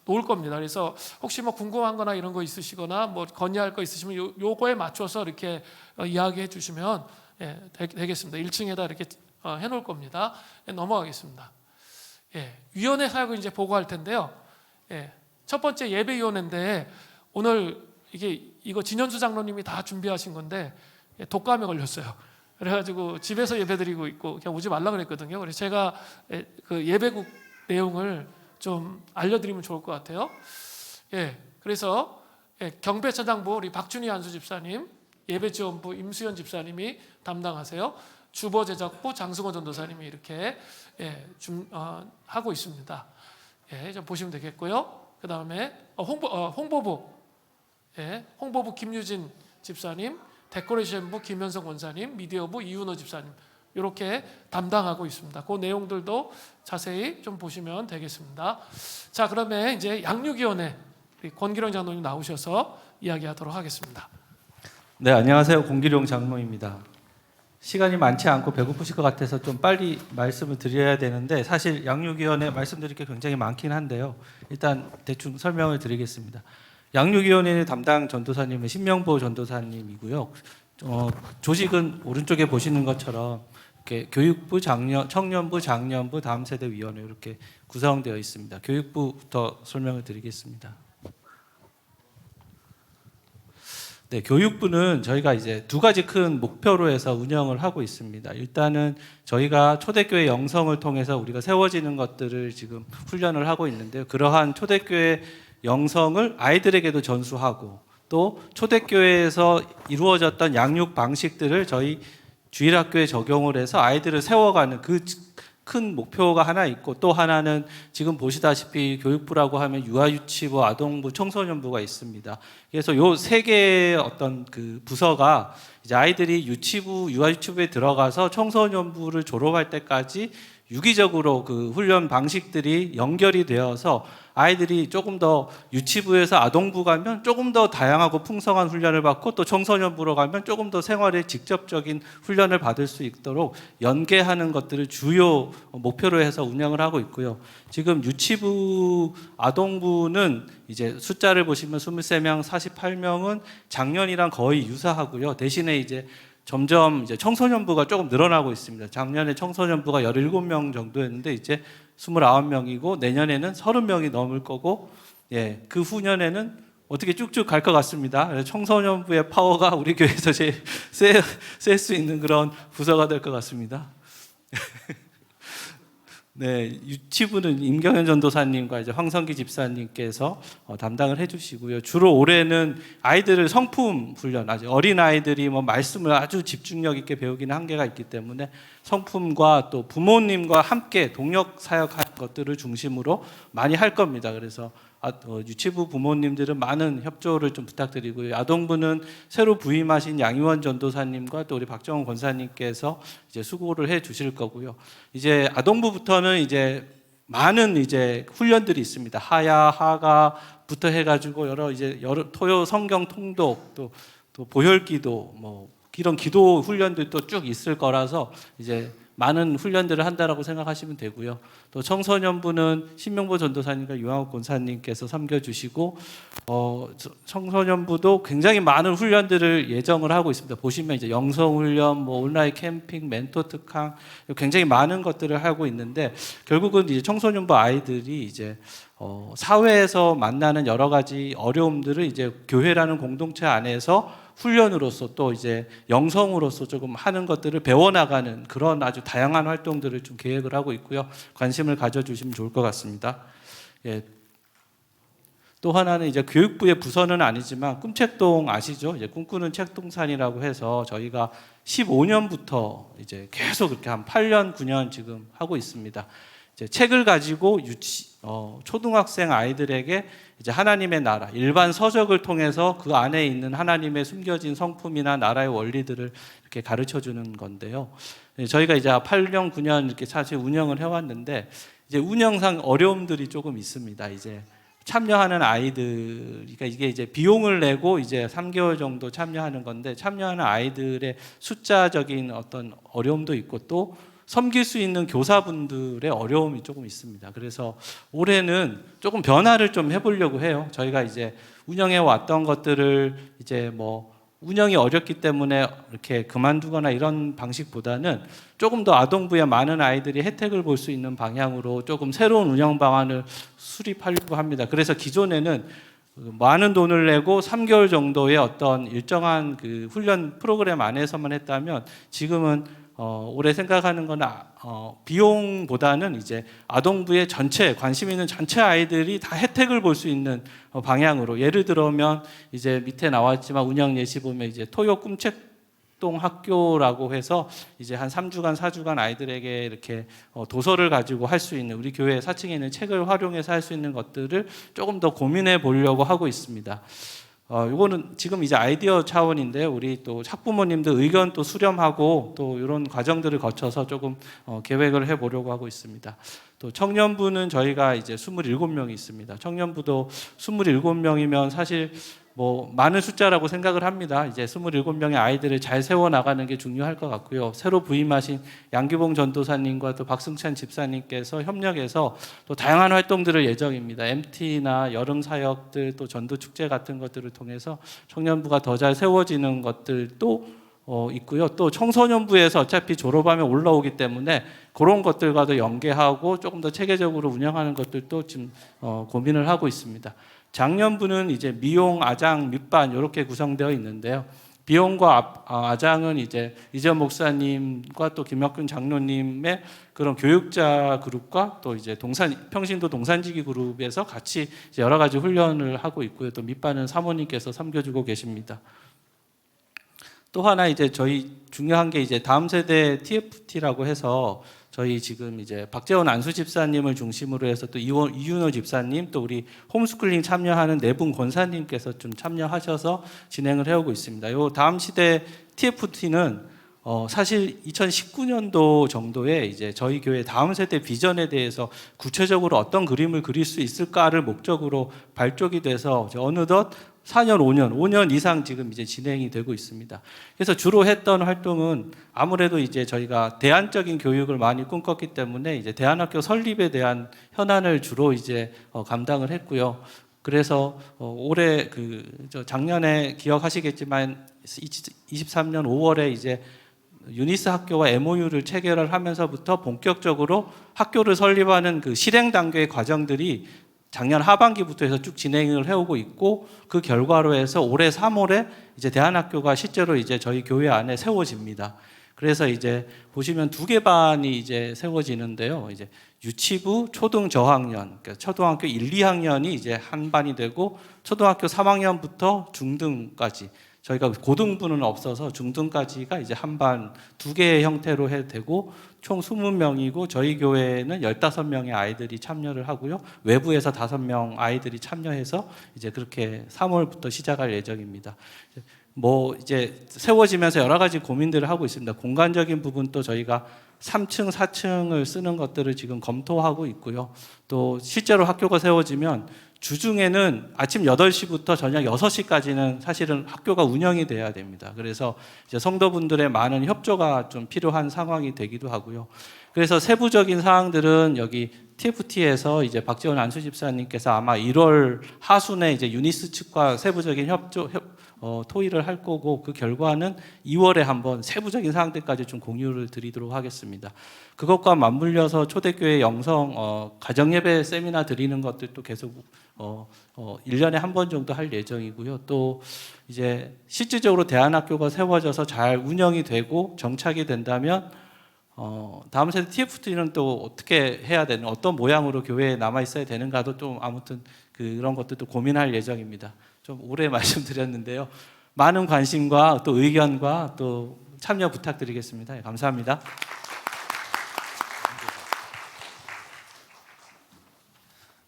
놓을 겁니다. 그래서 혹시 뭐 궁금한 거나 이런 거 있으시거나 뭐 건의할 거 있으시면 요거에 맞춰서 이렇게 이야기해 주시면 되겠습니다. 1층에다 이렇게 해놓을 겁니다. 넘어가겠습니다. 위원회 사역을 이제 보고할 텐데요. 첫 번째 예배위원회인데, 오늘 이거 진현수 장로님이 다 준비하신 건데 독감에 걸렸어요. 그래가지고 집에서 예배드리고 있고 그냥 오지 말라 그랬거든요. 그래서 제가 그 예배국 내용을 좀 알려드리면 좋을 것 같아요. 그래서 경배차장부 우리 박준희 안수 집사님, 예배지원부 임수연 집사님이 담당하세요. 주보제작부 장승호 전도사님이 이렇게 하고 있습니다. 좀 보시면 되겠고요. 그 다음에 홍보부, 홍보부 김유진 집사님, 데코레이션부 김현성 원사님, 미디어부 이윤호 집사님 이렇게 담당하고 있습니다. 그 내용들도 자세히 좀 보시면 되겠습니다. 자, 그러면 이제 양육위원회 권기룡 장로님 나오셔서 이야기하도록 하겠습니다. 네, 안녕하세요. 권기룡 장로입니다. 시간이 많지 않고 배고프실 것 같아서 좀 빨리 말씀을 드려야 되는데, 사실 양육위원회 말씀드릴 게 굉장히 많긴 한데요. 일단 대충 설명을 드리겠습니다. 양육위원회 담당 전도사님은 신명보 전도사님이고요. 조직은 오른쪽에 보시는 것처럼 이렇게 교육부, 청년부, 장년부, 다음 세대 위원회 이렇게 구성되어 있습니다. 교육부부터 설명을 드리겠습니다. 네, 교육부는 저희가 이제 두 가지 큰 목표로 해서 운영을 하고 있습니다. 일단은 저희가 초대교회 영성을 통해서 우리가 세워지는 것들을 지금 훈련을 하고 있는데요. 그러한 초대교회 영성을 아이들에게도 전수하고, 또 초대교회에서 이루어졌던 양육 방식들을 저희 주일학교에 적용을 해서 아이들을 세워가는 그 큰 목표가 하나 있고, 또 하나는 지금 보시다시피 교육부라고 하면 유아유치부, 아동부, 청소년부가 있습니다. 그래서 요 세 개의 어떤 그 부서가 이제 아이들이 유치부, 유아유치부에 들어가서 청소년부를 졸업할 때까지 유기적으로 그 훈련 방식들이 연결이 되어서 아이들이 조금 더 유치부에서 아동부 가면 조금 더 다양하고 풍성한 훈련을 받고, 또 청소년부로 가면 조금 더 생활에 직접적인 훈련을 받을 수 있도록 연계하는 것들을 주요 목표로 해서 운영을 하고 있고요. 지금 유치부, 아동부는 이제 숫자를 보시면 23명, 48명은 작년이랑 거의 유사하고요. 대신에 이제 점점 이제 청소년부가 조금 늘어나고 있습니다. 작년에 청소년부가 17명 정도였는데 이제 29명이고, 내년에는 30명이 넘을 거고, 그 후년에는 어떻게 쭉쭉 갈 것 같습니다. 그래서 청소년부의 파워가 우리 교회에서 제일 셀 수 있는 그런 부서가 될 것 같습니다. 네, 유치부는 임경현 전도사님과 이제 황성기 집사님께서 담당을 해주시고요. 주로 올해는 아이들을 성품 훈련, 아주 어린 아이들이 뭐 말씀을 아주 집중력 있게 배우기는 한계가 있기 때문에 성품과 또 부모님과 함께 동력 사역하는 것들을 중심으로 많이 할 겁니다. 그래서 유치부 부모님들은 많은 협조를 좀 부탁드리고요. 아동부는 새로 부임하신 양희원 전도사님과 또 우리 박정원 권사님께서 이제 수고를 해 주실 거고요. 이제 아동부부터는 이제 많은 이제 훈련들이 있습니다. 하야, 하가부터 해가지고 여러 토요 성경 통독, 또 보혈기도, 뭐 이런 기도 훈련들도 쭉 있을 거라서 이제 많은 훈련들을 한다라고 생각하시면 되고요. 또 청소년부는 신명보 전도사님과 유황욱 권사님께서 섬겨주시고 청소년부도 굉장히 많은 훈련들을 예정을 하고 있습니다. 보시면 이제 영성훈련, 뭐 온라인 캠핑, 멘토 특강 굉장히 많은 것들을 하고 있는데 결국은 이제 청소년부 아이들이 이제 사회에서 만나는 여러 가지 어려움들을 이제 교회라는 공동체 안에서 훈련으로서 또 이제 영성으로서 조금 하는 것들을 배워나가는 그런 아주 다양한 활동들을 좀 계획을 하고 있고요. 관심을 가져주시면 좋을 것 같습니다. 예. 또 하나는 이제 교육부의 부서는 아니지만 꿈책동 아시죠? 이제 꿈꾸는 책동산이라고 해서 저희가 15년부터 이제 계속 그렇게 한 8년, 9년 지금 하고 있습니다. 이제 책을 가지고 초등학생 아이들에게 이제 하나님의 나라, 일반 서적을 통해서 그 안에 있는 하나님의 숨겨진 성품이나 나라의 원리들을 이렇게 가르쳐 주는 건데요. 저희가 이제 8년, 9년 이렇게 사실 운영을 해왔는데 이제 운영상 어려움들이 조금 있습니다. 이제 참여하는 아이들, 그러니까 이게 이제 비용을 내고 이제 3개월 정도 참여하는 건데 참여하는 아이들의 숫자적인 어떤 어려움도 있고 또 섬길 수 있는 교사분들의 어려움이 조금 있습니다. 그래서 올해는 조금 변화를 좀 해보려고 해요. 저희가 이제 운영해 왔던 것들을 이제 뭐 운영이 어렵기 때문에 이렇게 그만두거나 이런 방식보다는 조금 더 아동부에 많은 아이들이 혜택을 볼 수 있는 방향으로 조금 새로운 운영 방안을 수립하려고 합니다. 그래서 기존에는 많은 돈을 내고 3개월 정도의 어떤 일정한 그 훈련 프로그램 안에서만 했다면 지금은 올해 생각하는 건 비용보다는 이제 아동부의 전체 관심 있는 전체 아이들이 다 혜택을 볼 수 있는 방향으로 예를 들면 이제 밑에 나왔지만 운영 예시 보면 이제 토요 꿈책동 학교라고 해서 이제 한 3주간 4주간 아이들에게 이렇게 도서를 가지고 할 수 있는 우리 교회 4층에 있는 책을 활용해서 할 수 있는 것들을 조금 더 고민해 보려고 하고 있습니다. 이거는 지금 이제 아이디어 차원인데요. 우리 또 학부모님들 의견 또 수렴하고 또 이런 과정들을 거쳐서 조금 계획을 해보려고 하고 있습니다. 또 청년부는 저희가 이제 27명이 있습니다. 청년부도 27명이면 사실 뭐 많은 숫자라고 생각을 합니다. 이제 27명의 아이들을 잘 세워 나가는 게 중요할 것 같고요. 새로 부임하신 양규봉 전도사님과 또 박승찬 집사님께서 협력해서 또 다양한 활동들을 예정입니다. MT나 여름 사역들 또 전도 축제 같은 것들을 통해서 청년부가 더 잘 세워지는 것들도 있고요. 또 청소년부에서 어차피 졸업하면 올라오기 때문에 그런 것들과도 연계하고 조금 더 체계적으로 운영하는 것들도 지금 고민을 하고 있습니다. 장년부는 이제 미용, 아장, 밑반 이렇게 구성되어 있는데요. 비용과 아장은 이제 이재 목사님과 또 김혁균 장로님의 그런 교육자 그룹과 또 이제 평신도 동산지기 그룹에서 같이 이제 여러 가지 훈련을 하고 있고요. 또 밑반은 사모님께서 섬겨주고 계십니다. 또 하나 이제 저희 중요한 게 이제 다음 세대 TFT라고 해서 저희 지금 이제 박재원 안수 집사님을 중심으로 해서 또 이윤호 집사님 또 우리 홈스쿨링 참여하는 네 분 권사님께서 좀 참여하셔서 진행을 해오고 있습니다. 요 다음 시대 TFT는 사실 2019년도 정도에 이제 저희 교회 다음 세대 비전에 대해서 구체적으로 어떤 그림을 그릴 수 있을까를 목적으로 발족이 돼서 어느덧 4년, 5년 이상 지금 이제 진행이 되고 있습니다. 그래서 주로 했던 활동은 아무래도 이제 저희가 대안적인 교육을 많이 꿈꿨기 때문에 이제 대안학교 설립에 대한 현안을 주로 이제 감당을 했고요. 그래서 올해 작년에 기억하시겠지만 23년 5월에 이제 유니스 학교와 MOU를 체결을 하면서부터 본격적으로 학교를 설립하는 그 실행 단계의 과정들이 작년 하반기부터 해서 쭉 진행을 해오고 있고 그 결과로 해서 올해 3월에 이제 대안학교가 실제로 이제 저희 교회 안에 세워집니다. 그래서 이제 보시면 2개 반이 이제 세워지는데요. 이제 유치부, 초등 저학년, 그러니까 초등학교 1, 2학년이 이제 한 반이 되고 초등학교 3학년부터 중등까지 저희가 고등부는 없어서 중등까지가 이제 한 반 2개의 형태로 해도 되고 총 20명이고 저희 교회는 15명의 아이들이 참여를 하고요. 외부에서 5명 아이들이 참여해서 이제 그렇게 3월부터 시작할 예정입니다. 뭐 이제 세워지면서 여러 가지 고민들을 하고 있습니다. 공간적인 부분도 저희가 3층, 4층을 쓰는 것들을 지금 검토하고 있고요. 또 실제로 학교가 세워지면 주중에는 아침 8시부터 저녁 6시까지는 사실은 학교가 운영이 돼야 됩니다. 그래서 이제 성도분들의 많은 협조가 좀 필요한 상황이 되기도 하고요. 그래서 세부적인 사항들은 여기 TFT에서 이제 박지원 안수집사님께서 아마 1월 하순에 이제 유니스 측과 세부적인 토의를 할 거고, 그 결과는 2월에 한번 세부적인 사항들까지 좀 공유를 드리도록 하겠습니다. 그것과 맞물려서 초대교회 영성 가정예배 세미나 드리는 것들도 계속 1년에 한 번 정도 할 예정이고요. 또 이제 실질적으로 대안학교가 세워져서 잘 운영이 되고 정착이 된다면 다음 세대 TFT는 또 어떻게 해야 되는, 어떤 모양으로 교회에 남아 있어야 되는가도 좀 아무튼 그런 것들도 고민할 예정입니다. 좀 오래 말씀드렸는데요. 많은 관심과 또 의견과 또 참여 부탁드리겠습니다. 예, 감사합니다.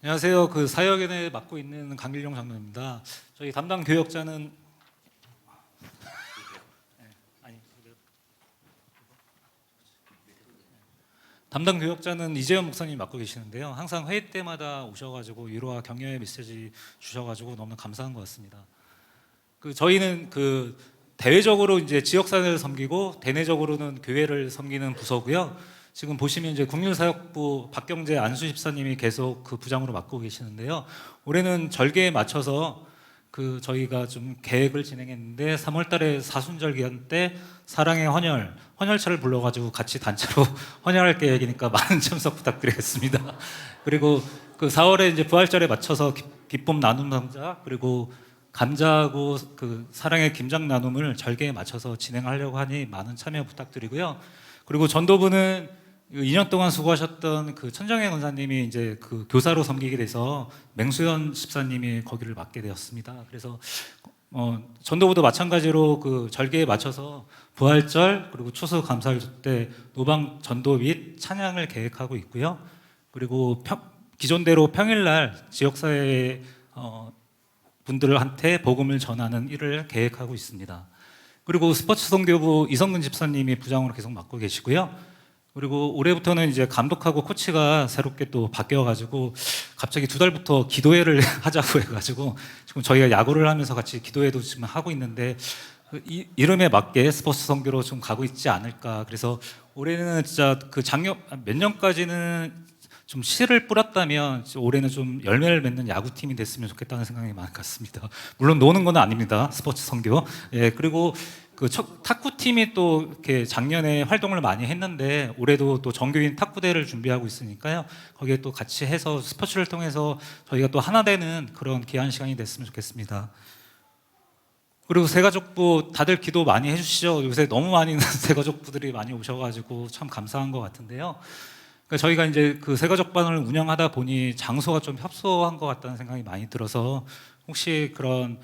안녕하세요. 그 사역연에 맡고 있는 강길용 장로입니다. 저희 담당 교역자는 이재현 목사님이 맡고 계시는데요. 항상 회의 때마다 오셔가지고 위로와 격려의 메시지 주셔가지고 너무 감사한 것 같습니다. 저희는 대외적으로 이제 지역사회를 섬기고 대내적으로는 교회를 섬기는 부서고요. 지금 보시면 이제 국률사역부 박경재 안수집사님이 계속 그 부장으로 맡고 계시는데요. 올해는 절기에 맞춰서 저희가 좀 계획을 진행했는데 3월달에 사순절 기간 때 사랑의 헌혈차를 불러가지고 같이 단체로 헌혈할 계획이니까 많은 참석 부탁드리겠습니다. 그리고 4월에 이제 부활절에 맞춰서 기쁨 나눔 상자, 그리고 감자하고 사랑의 김장 나눔을 절개에 맞춰서 진행하려고 하니 많은 참여 부탁드리고요. 그리고 전도부는 2년 동안 수고하셨던 천정혜 권사님이 이제 교사로 섬기게 돼서 맹수현 집사님이 거기를 맡게 되었습니다. 그래서 전도부도 마찬가지로 절개에 맞춰서 부활절 그리고 추수감사절 때 노방 전도 및 찬양을 계획하고 있고요. 그리고 기존대로 평일날 지역사회 분들한테 복음을 전하는 일을 계획하고 있습니다. 그리고 스포츠 선교부 이성근 집사님이 부장으로 계속 맡고 계시고요. 그리고 올해부터는 이제 감독하고 코치가 새롭게 또 바뀌어가지고 갑자기 2달부터 기도회를 하자고 해가지고 지금 저희가 야구를 하면서 같이 기도회도 지금 하고 있는데 이름에 맞게 스포츠 선교로 좀 가고 있지 않을까. 그래서 올해는 진짜 작년 몇 년까지는 좀 씨를 뿌렸다면 올해는 좀 열매를 맺는 야구팀이 됐으면 좋겠다는 생각이 많이 갔습니다. 물론 노는 건 아닙니다. 스포츠 선교. 예, 그리고 탁구팀이 또 이렇게 작년에 활동을 많이 했는데 올해도 또 정규인 탁구대회를 준비하고 있으니까요. 거기에 또 같이 해서 스포츠를 통해서 저희가 또 하나 되는 그런 귀한 시간이 됐으면 좋겠습니다. 그리고 새가족부 다들 기도 많이 해주시죠. 요새 너무 많이 새가족부들이 많이 오셔가지고 참 감사한 것 같은데요. 저희가 이제 새가족반을 운영하다 보니 장소가 좀 협소한 것 같다는 생각이 많이 들어서 혹시 그런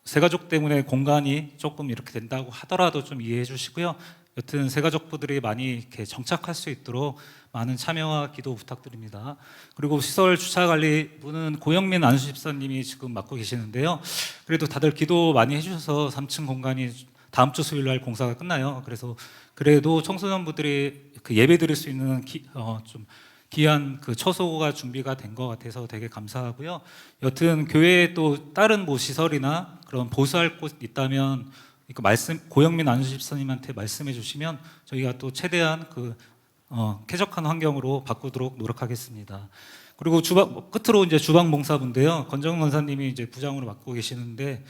새가족 때문에 공간이 조금 이렇게 된다고 하더라도 좀 이해해 주시고요. 여튼 새가족부들이 많이 이렇게 정착할 수 있도록 많은 참여와 기도 부탁드립니다. 그리고 시설 주차관리부는 고영민 안수집사님이 지금 맡고 계시는데요. 그래도 다들 기도 많이 해주셔서 3층 공간이 다음 주 수요일 날 공사가 끝나요. 그래서 그래도 청소년부들이 예배 드릴 수 있는 좀 귀한 처소가 준비가 된 것 같아서 되게 감사하고요. 여튼 교회에 또 다른 시설이나 그런 보수할 곳 있다면 고영민 안수집사님한테 말씀해 주시면 저희가 또 최대한 쾌적한 환경으로 바꾸도록 노력하겠습니다. 그리고 끝으로 이제 주방 봉사부인데요. 권정은 권사님이 이제 부장으로 맡고 계시는데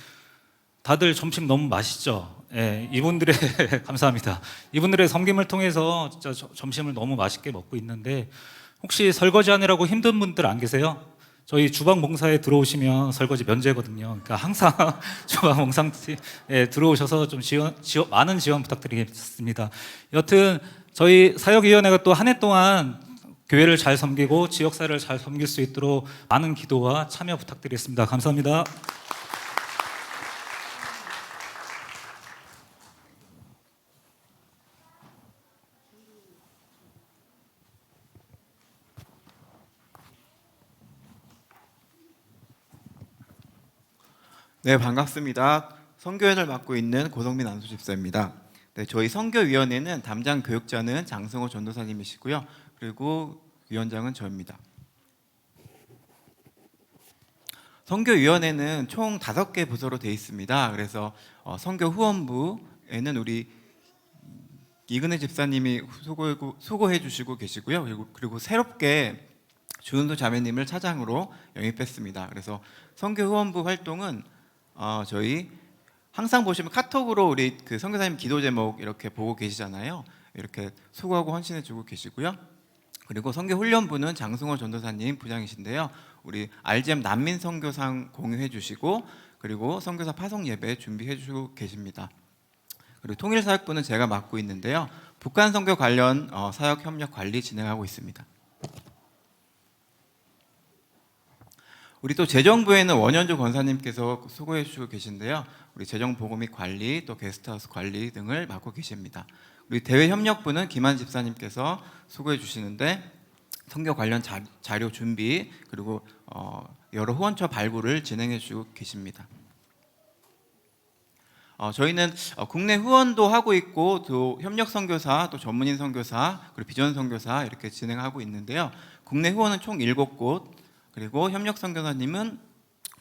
다들 점심 너무 맛있죠? 예, 이분들의 감사합니다. 이분들의 섬김을 통해서 진짜 점심을 너무 맛있게 먹고 있는데 혹시 설거지 하느라고 힘든 분들 안 계세요? 저희 주방 봉사에 들어오시면 설거지 면제거든요. 그러니까 항상 주방 봉사에 들어오셔서 좀 많은 지원 부탁드리겠습니다. 여튼 저희 사역위원회가 또 한 해 동안 교회를 잘 섬기고 지역사회를 잘 섬길 수 있도록 많은 기도와 참여 부탁드리겠습니다. 감사합니다. 네, 반갑습니다. 선교연을 맡고 있는 고성민 안수집사입니다. 네, 저희 선교위원회는 담당 교육자는 장승호 전도사님이시고요. 그리고 위원장은 저입니다. 선교위원회는 총 5개 부서로 되어 있습니다. 그래서 선교 후원부에는 우리 이근혜 집사님이 수고해 주시고 계시고요. 그리고 새롭게 주은도 자매님을 차장으로 영입했습니다. 그래서 선교 후원부 활동은 저희 항상 보시면 카톡으로 우리 그 선교사님 기도 제목 이렇게 보고 계시잖아요. 이렇게 수고하고 헌신해 주고 계시고요. 그리고 선교 훈련부는 장승호 전도사님 부장이신데요. 우리 RGM 난민 선교상 공유해 주시고 그리고 선교사 파송 예배 준비해 주시고 계십니다. 그리고 통일사역부는 제가 맡고 있는데요. 북한 선교 관련 사역 협력 관리 진행하고 있습니다. 우리 또 재정부에는 원현주 권사님께서 수고해 주시고 계신데요. 우리 재정보고 및 관리, 또 게스트하우스 관리 등을 맡고 계십니다. 우리 대외협력부는 김한 집사님께서 수고해 주시는데 선교 관련 자료 준비 그리고 여러 후원처 발굴을 진행해 주고 계십니다. 저희는 국내 후원도 하고 있고 또 협력 선교사, 또 전문인 선교사, 그리고 비전 선교사 이렇게 진행하고 있는데요. 국내 후원은 총 7곳, 그리고 협력 선교사님은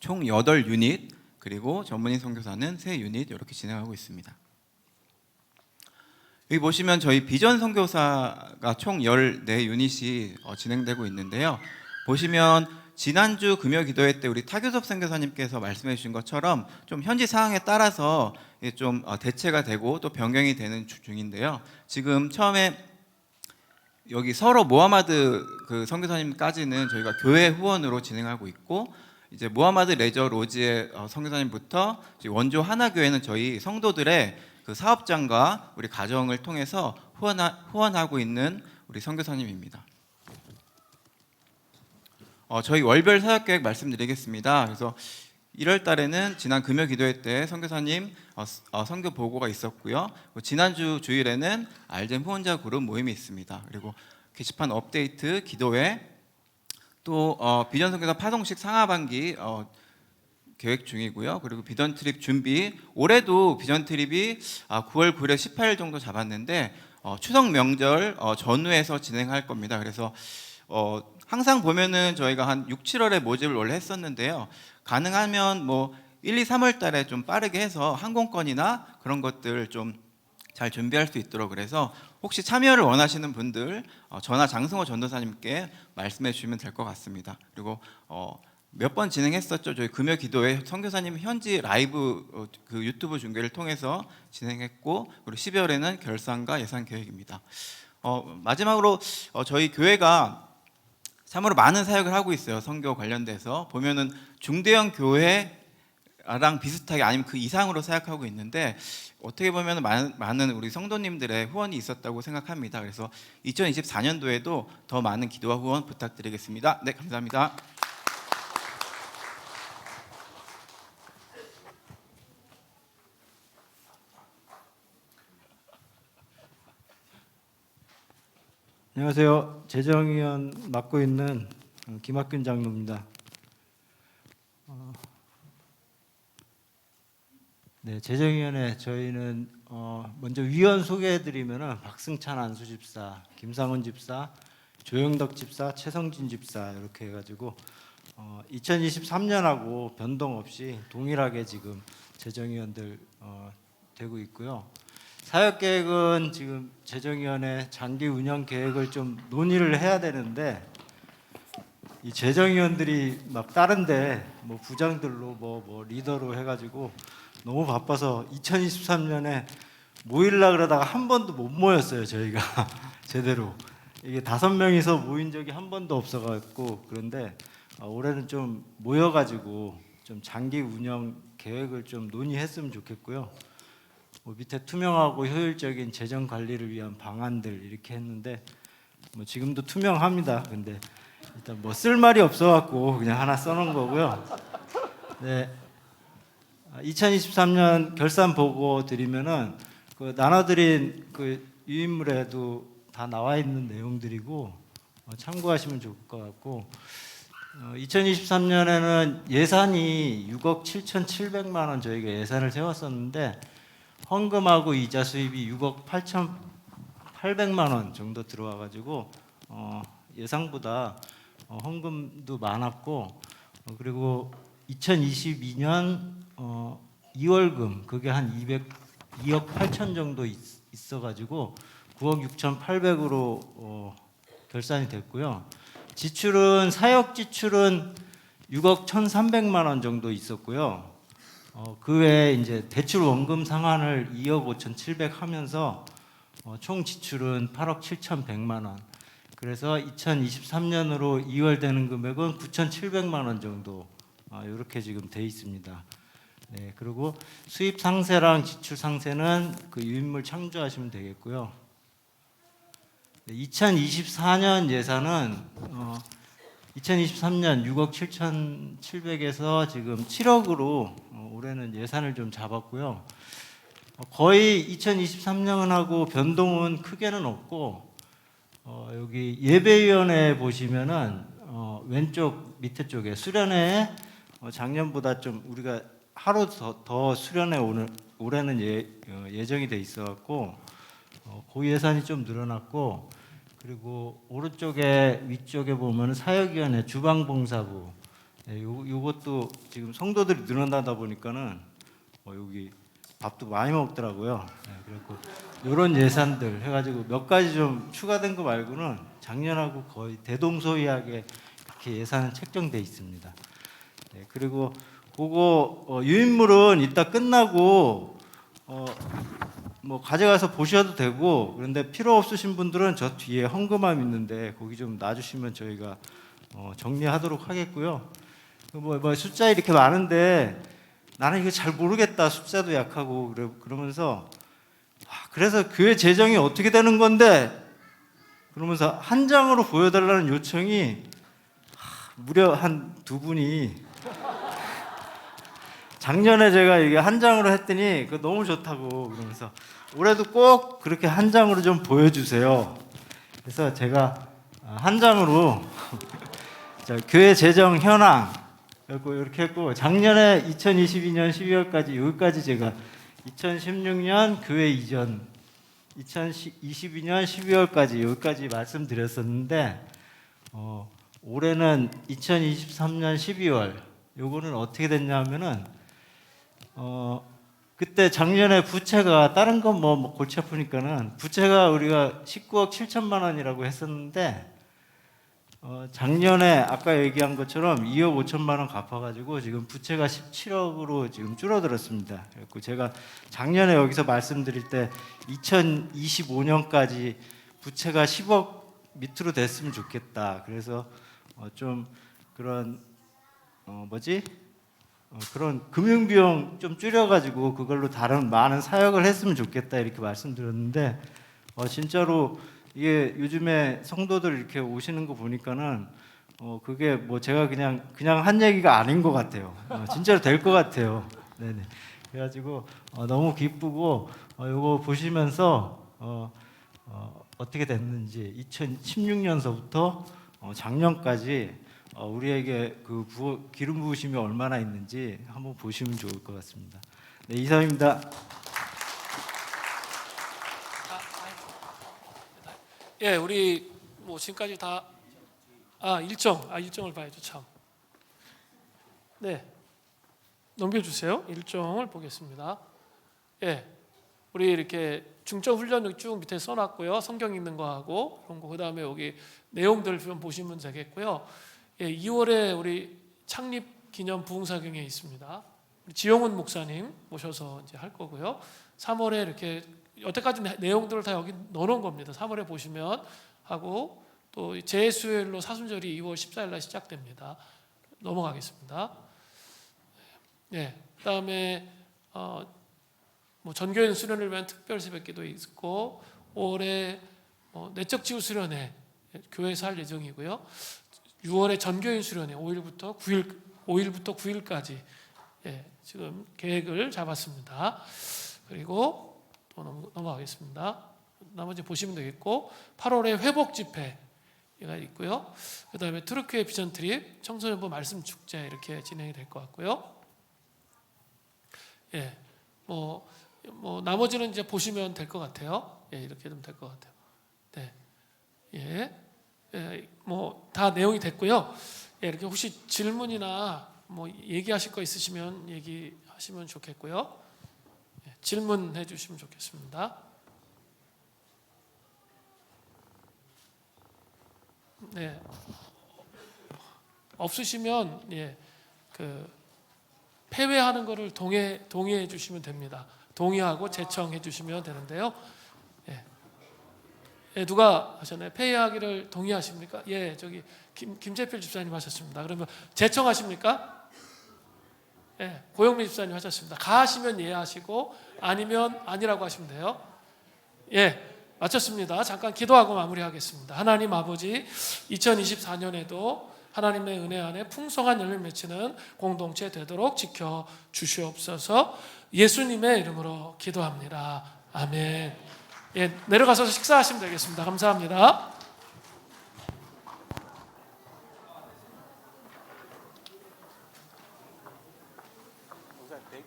총 8유닛, 그리고 전문인 선교사는 3유닛 이렇게 진행하고 있습니다. 여기 보시면 저희 비전 선교사가 총 14유닛이 진행되고 있는데요. 보시면 지난주 금요 기도회 때 우리 타교섭 선교사님께서 말씀해 주신 것처럼 좀 현지 상황에 따라서 좀 대체가 되고 또 변경이 되는 중인데요. 지금 처음에 여기 서로 모하마드 그 선교사님까지는 저희가 교회 후원으로 진행하고 있고, 이제 모하마드 레저 로지의 선교사님부터 원조 하나교회는 저희 성도들의 그 사업장과 우리 가정을 통해서 후원하고 있는 우리 선교사님입니다. 저희 월별 사역계획 말씀드리겠습니다. 그래서 1월 달에는 지난 금요 기도회 때 선교사님 선교 보고가 있었고요. 지난주 주일에는 알젠 후원자 그룹 모임이 있습니다. 그리고 게시판 업데이트, 기도회, 또 비전 선교사 파송식 상하반기 계획 중이고요. 그리고 비전 트립 준비, 올해도 비전 트립이 9월 9일 18일 정도 잡았는데 추석 명절 전후에서 진행할 겁니다. 그래서 항상 보면은 저희가 한 6, 7월에 모집을 원래 했었는데요. 가능하면 뭐 1, 2, 3월 달에 좀 빠르게 해서 항공권이나 그런 것들 좀 잘 준비할 수 있도록, 그래서 혹시 참여를 원하시는 분들 전화 장승호 전도사님께 말씀해 주시면 될 것 같습니다. 그리고 몇 번 진행했었죠. 저희 금요 기도회 선교사님 현지 라이브 그 유튜브 중계를 통해서 진행했고, 그리고 12월에는 결산과 예산 계획입니다. 마지막으로 저희 교회가 참으로 많은 사역을 하고 있어요. 선교 관련돼서 보면은 중대형 교회랑 비슷하게 아니면 그 이상으로 사역하고 있는데, 어떻게 보면 많은 우리 성도님들의 후원이 있었다고 생각합니다. 그래서 2024년도에도 더 많은 기도와 후원 부탁드리겠습니다. 네, 감사합니다. 안녕하세요. 재정위원 맡고 있는 김학균 장로입니다. 네, 재정위원회 저희는 먼저 위원 소개해드리면은 박승찬 안수집사, 김상훈 집사, 조영덕 집사, 최성진 집사 이렇게 해가지고 2023년하고 변동 없이 동일하게 지금 재정위원들 되고 있고요. 사역 계획은 지금 재정위원회 장기 운영 계획을 좀 논의를 해야 되는데, 이 재정위원들이 막 다른데 뭐 부장들로 뭐 리더로 해가지고 너무 바빠서 2023년에 모이려 그러다가 한 번도 못 모였어요. 저희가 제대로 이게 5명이서 모인 적이 한 번도 없어갖고, 그런데 올해는 좀 모여가지고 좀 장기 운영 계획을 좀 논의했으면 좋겠고요. 뭐 밑에 투명하고 효율적인 재정 관리를 위한 방안들 이렇게 했는데, 뭐 지금도 투명합니다. 근데 일단 뭐 쓸 말이 없어갖고 그냥 하나 써놓은 거고요. 네, 2023년 결산 보고 드리면은 그 나눠드린 그 유인물에도 다 나와 있는 내용들이고 참고하시면 좋을 것 같고, 2023년에는 예산이 6억 7,700만 원 저희가 예산을 세웠었는데 헌금하고 이자 수입이 6억 8,800만 원 정도 들어와 가지고 예상보다 헌금도 많았고 그리고 2022년 2월금 그게 한 2억 8천 정도 있어 가지고 9억 6,800으로 결산이 됐고요. 지출은 사역 지출은 6억 1,300만 원 정도 있었고요. 그 외에 이제 대출 원금 상환을 2억 5,700 하면서 총 지출은 8억 7,100만 원. 그래서 2023년으로 2월 되는 금액은 9,700만 원 정도 이렇게 지금 돼 있습니다. 네, 그리고 수입 상세랑 지출 상세는 그 유인물 참조하시면 되겠고요. 2024년 예산은 2023년 6억 7,700에서 지금 7억으로 올해는 예산을 좀 잡았고요. 거의 2023년하고 변동은 크게는 없고 여기 예배위원회 보시면은 왼쪽 밑에 쪽에 수련회 작년보다 좀 우리가 하루 더 수련회 올해는 예정이 돼 있어갖고 그 예산이 좀 늘어났고 그리고 오른쪽에 위쪽에 보면 사역위원회 주방봉사부 요것도 지금 성도들이 늘어나다 보니까는 여기 밥도 많이 먹더라고요. 그리고 이런 예산들 해가지고 몇 가지 좀 추가된 거 말고는 작년하고 거의 대동소이하게 이렇게 예산은 책정돼 있습니다. 그리고 그거 유인물은 이따 끝나고 뭐 가져가서 보셔도 되고 그런데 필요 없으신 분들은 저 뒤에 헌금함 있는데 거기 좀 놔주시면 저희가 정리하도록 하겠고요. 뭐 숫자 이렇게 많은데 나는 이거 잘 모르겠다 숫자도 약하고 그러면서 그래서 교회 재정이 어떻게 되는 건데 그러면서 한 장으로 보여달라는 요청이 무려 한 두 분이 작년에 제가 이게 한 장으로 했더니 그거 너무 좋다고 그러면서 올해도 꼭 그렇게 한 장으로 좀 보여주세요. 그래서 제가 한 장으로 교회 재정 현황 이렇게 했고 작년에 2022년 12월까지 여기까지 제가 2016년 교회 이전 2022년 12월까지 여기까지 말씀드렸었는데 올해는 2023년 12월 요거는 어떻게 됐냐면은 그때 작년에 부채가 다른 건 뭐 골치 아프니까는 부채가 우리가 19억 7천만 원이라고 했었는데 작년에 아까 얘기한 것처럼 2억 5천만 원 갚아가지고 지금 부채가 17억으로 지금 줄어들었습니다. 그래서 제가 작년에 여기서 말씀드릴 때 2025년까지 부채가 10억 밑으로 됐으면 좋겠다. 그래서 좀 그런 그런 금융 비용 좀 줄여가지고 그걸로 다른 많은 사역을 했으면 좋겠다 이렇게 말씀드렸는데 진짜로 이게 요즘에 성도들 이렇게 오시는 거 보니까는 그게 뭐 제가 그냥 한 얘기가 아닌 것 같아요. 진짜로 될 것 같아요. 네네. 그래가지고 너무 기쁘고 이거 보시면서 어떻게 됐는지 2016년서부터 작년까지 우리에게 그 기름 부으심이 얼마나 있는지 한번 보시면 좋을 것 같습니다. 네, 이상입니다. 예, 우리 뭐 지금까지 다 일정을 봐야죠 참. 네, 넘겨주세요. 일정을 보겠습니다. 예, 우리 이렇게 중점 훈련 쭉 밑에 써놨고요. 성경 읽는 거 하고 그런 거 그다음에 여기 내용들 좀 보시면 되겠고요. 예, 2월에 우리 창립 기념 부흥사경에 있습니다. 우리 지용훈 목사님 모셔서 이제 할 거고요. 3월에 이렇게 여태까지 내용들을 다 여기 넣어놓은 겁니다. 3월에 보시면 하고 또 제수요일로 사순절이 2월 14일 날 시작됩니다. 넘어가겠습니다. 예, 그다음에 뭐 전교인 수련을 위한 특별 새벽기도 있고 5월에 내적 지우 수련회 교회에서 할 예정이고요. 6월에 전교인 수련회 5일부터 9일까지 지금 계획을 잡았습니다. 그리고 또 넘어가겠습니다. 나머지 보시면 되겠고 8월에 회복 집회가 있고요. 그다음에 트루크의 비전 트립, 청소년부 말씀 축제 이렇게 진행이 될 것 같고요. 뭐 나머지는 이제 보시면 될 것 같아요. 예, 이렇게 되면 될 것 같아요. 네, 뭐 다 내용이 됐고요. 예, 이렇게 혹시 질문이나 뭐 얘기하실 거 있으시면 얘기하시면 좋겠고요. 예, 질문해 주시면 좋겠습니다. 네, 없으시면 그 폐회하는 거를 동의해 주시면 됩니다. 동의하고 제청해 주시면 되는데요. 누가 하셨나요? 폐회하기를 동의하십니까? 예, 저기 김재필 집사님 하셨습니다. 그러면 제청하십니까? 예, 고영민 집사님 하셨습니다. 가하시면 예 하시고 아니면 아니라고 하시면 돼요. 예, 마쳤습니다. 잠깐 기도하고 마무리하겠습니다. 하나님 아버지, 2024년에도 하나님의 은혜 안에 풍성한 열매 맺히는 공동체 되도록 지켜 주시옵소서. 예수님의 이름으로 기도합니다. 아멘. 예, 내려가서 식사하시면 되겠습니다. 감사합니다. 목사님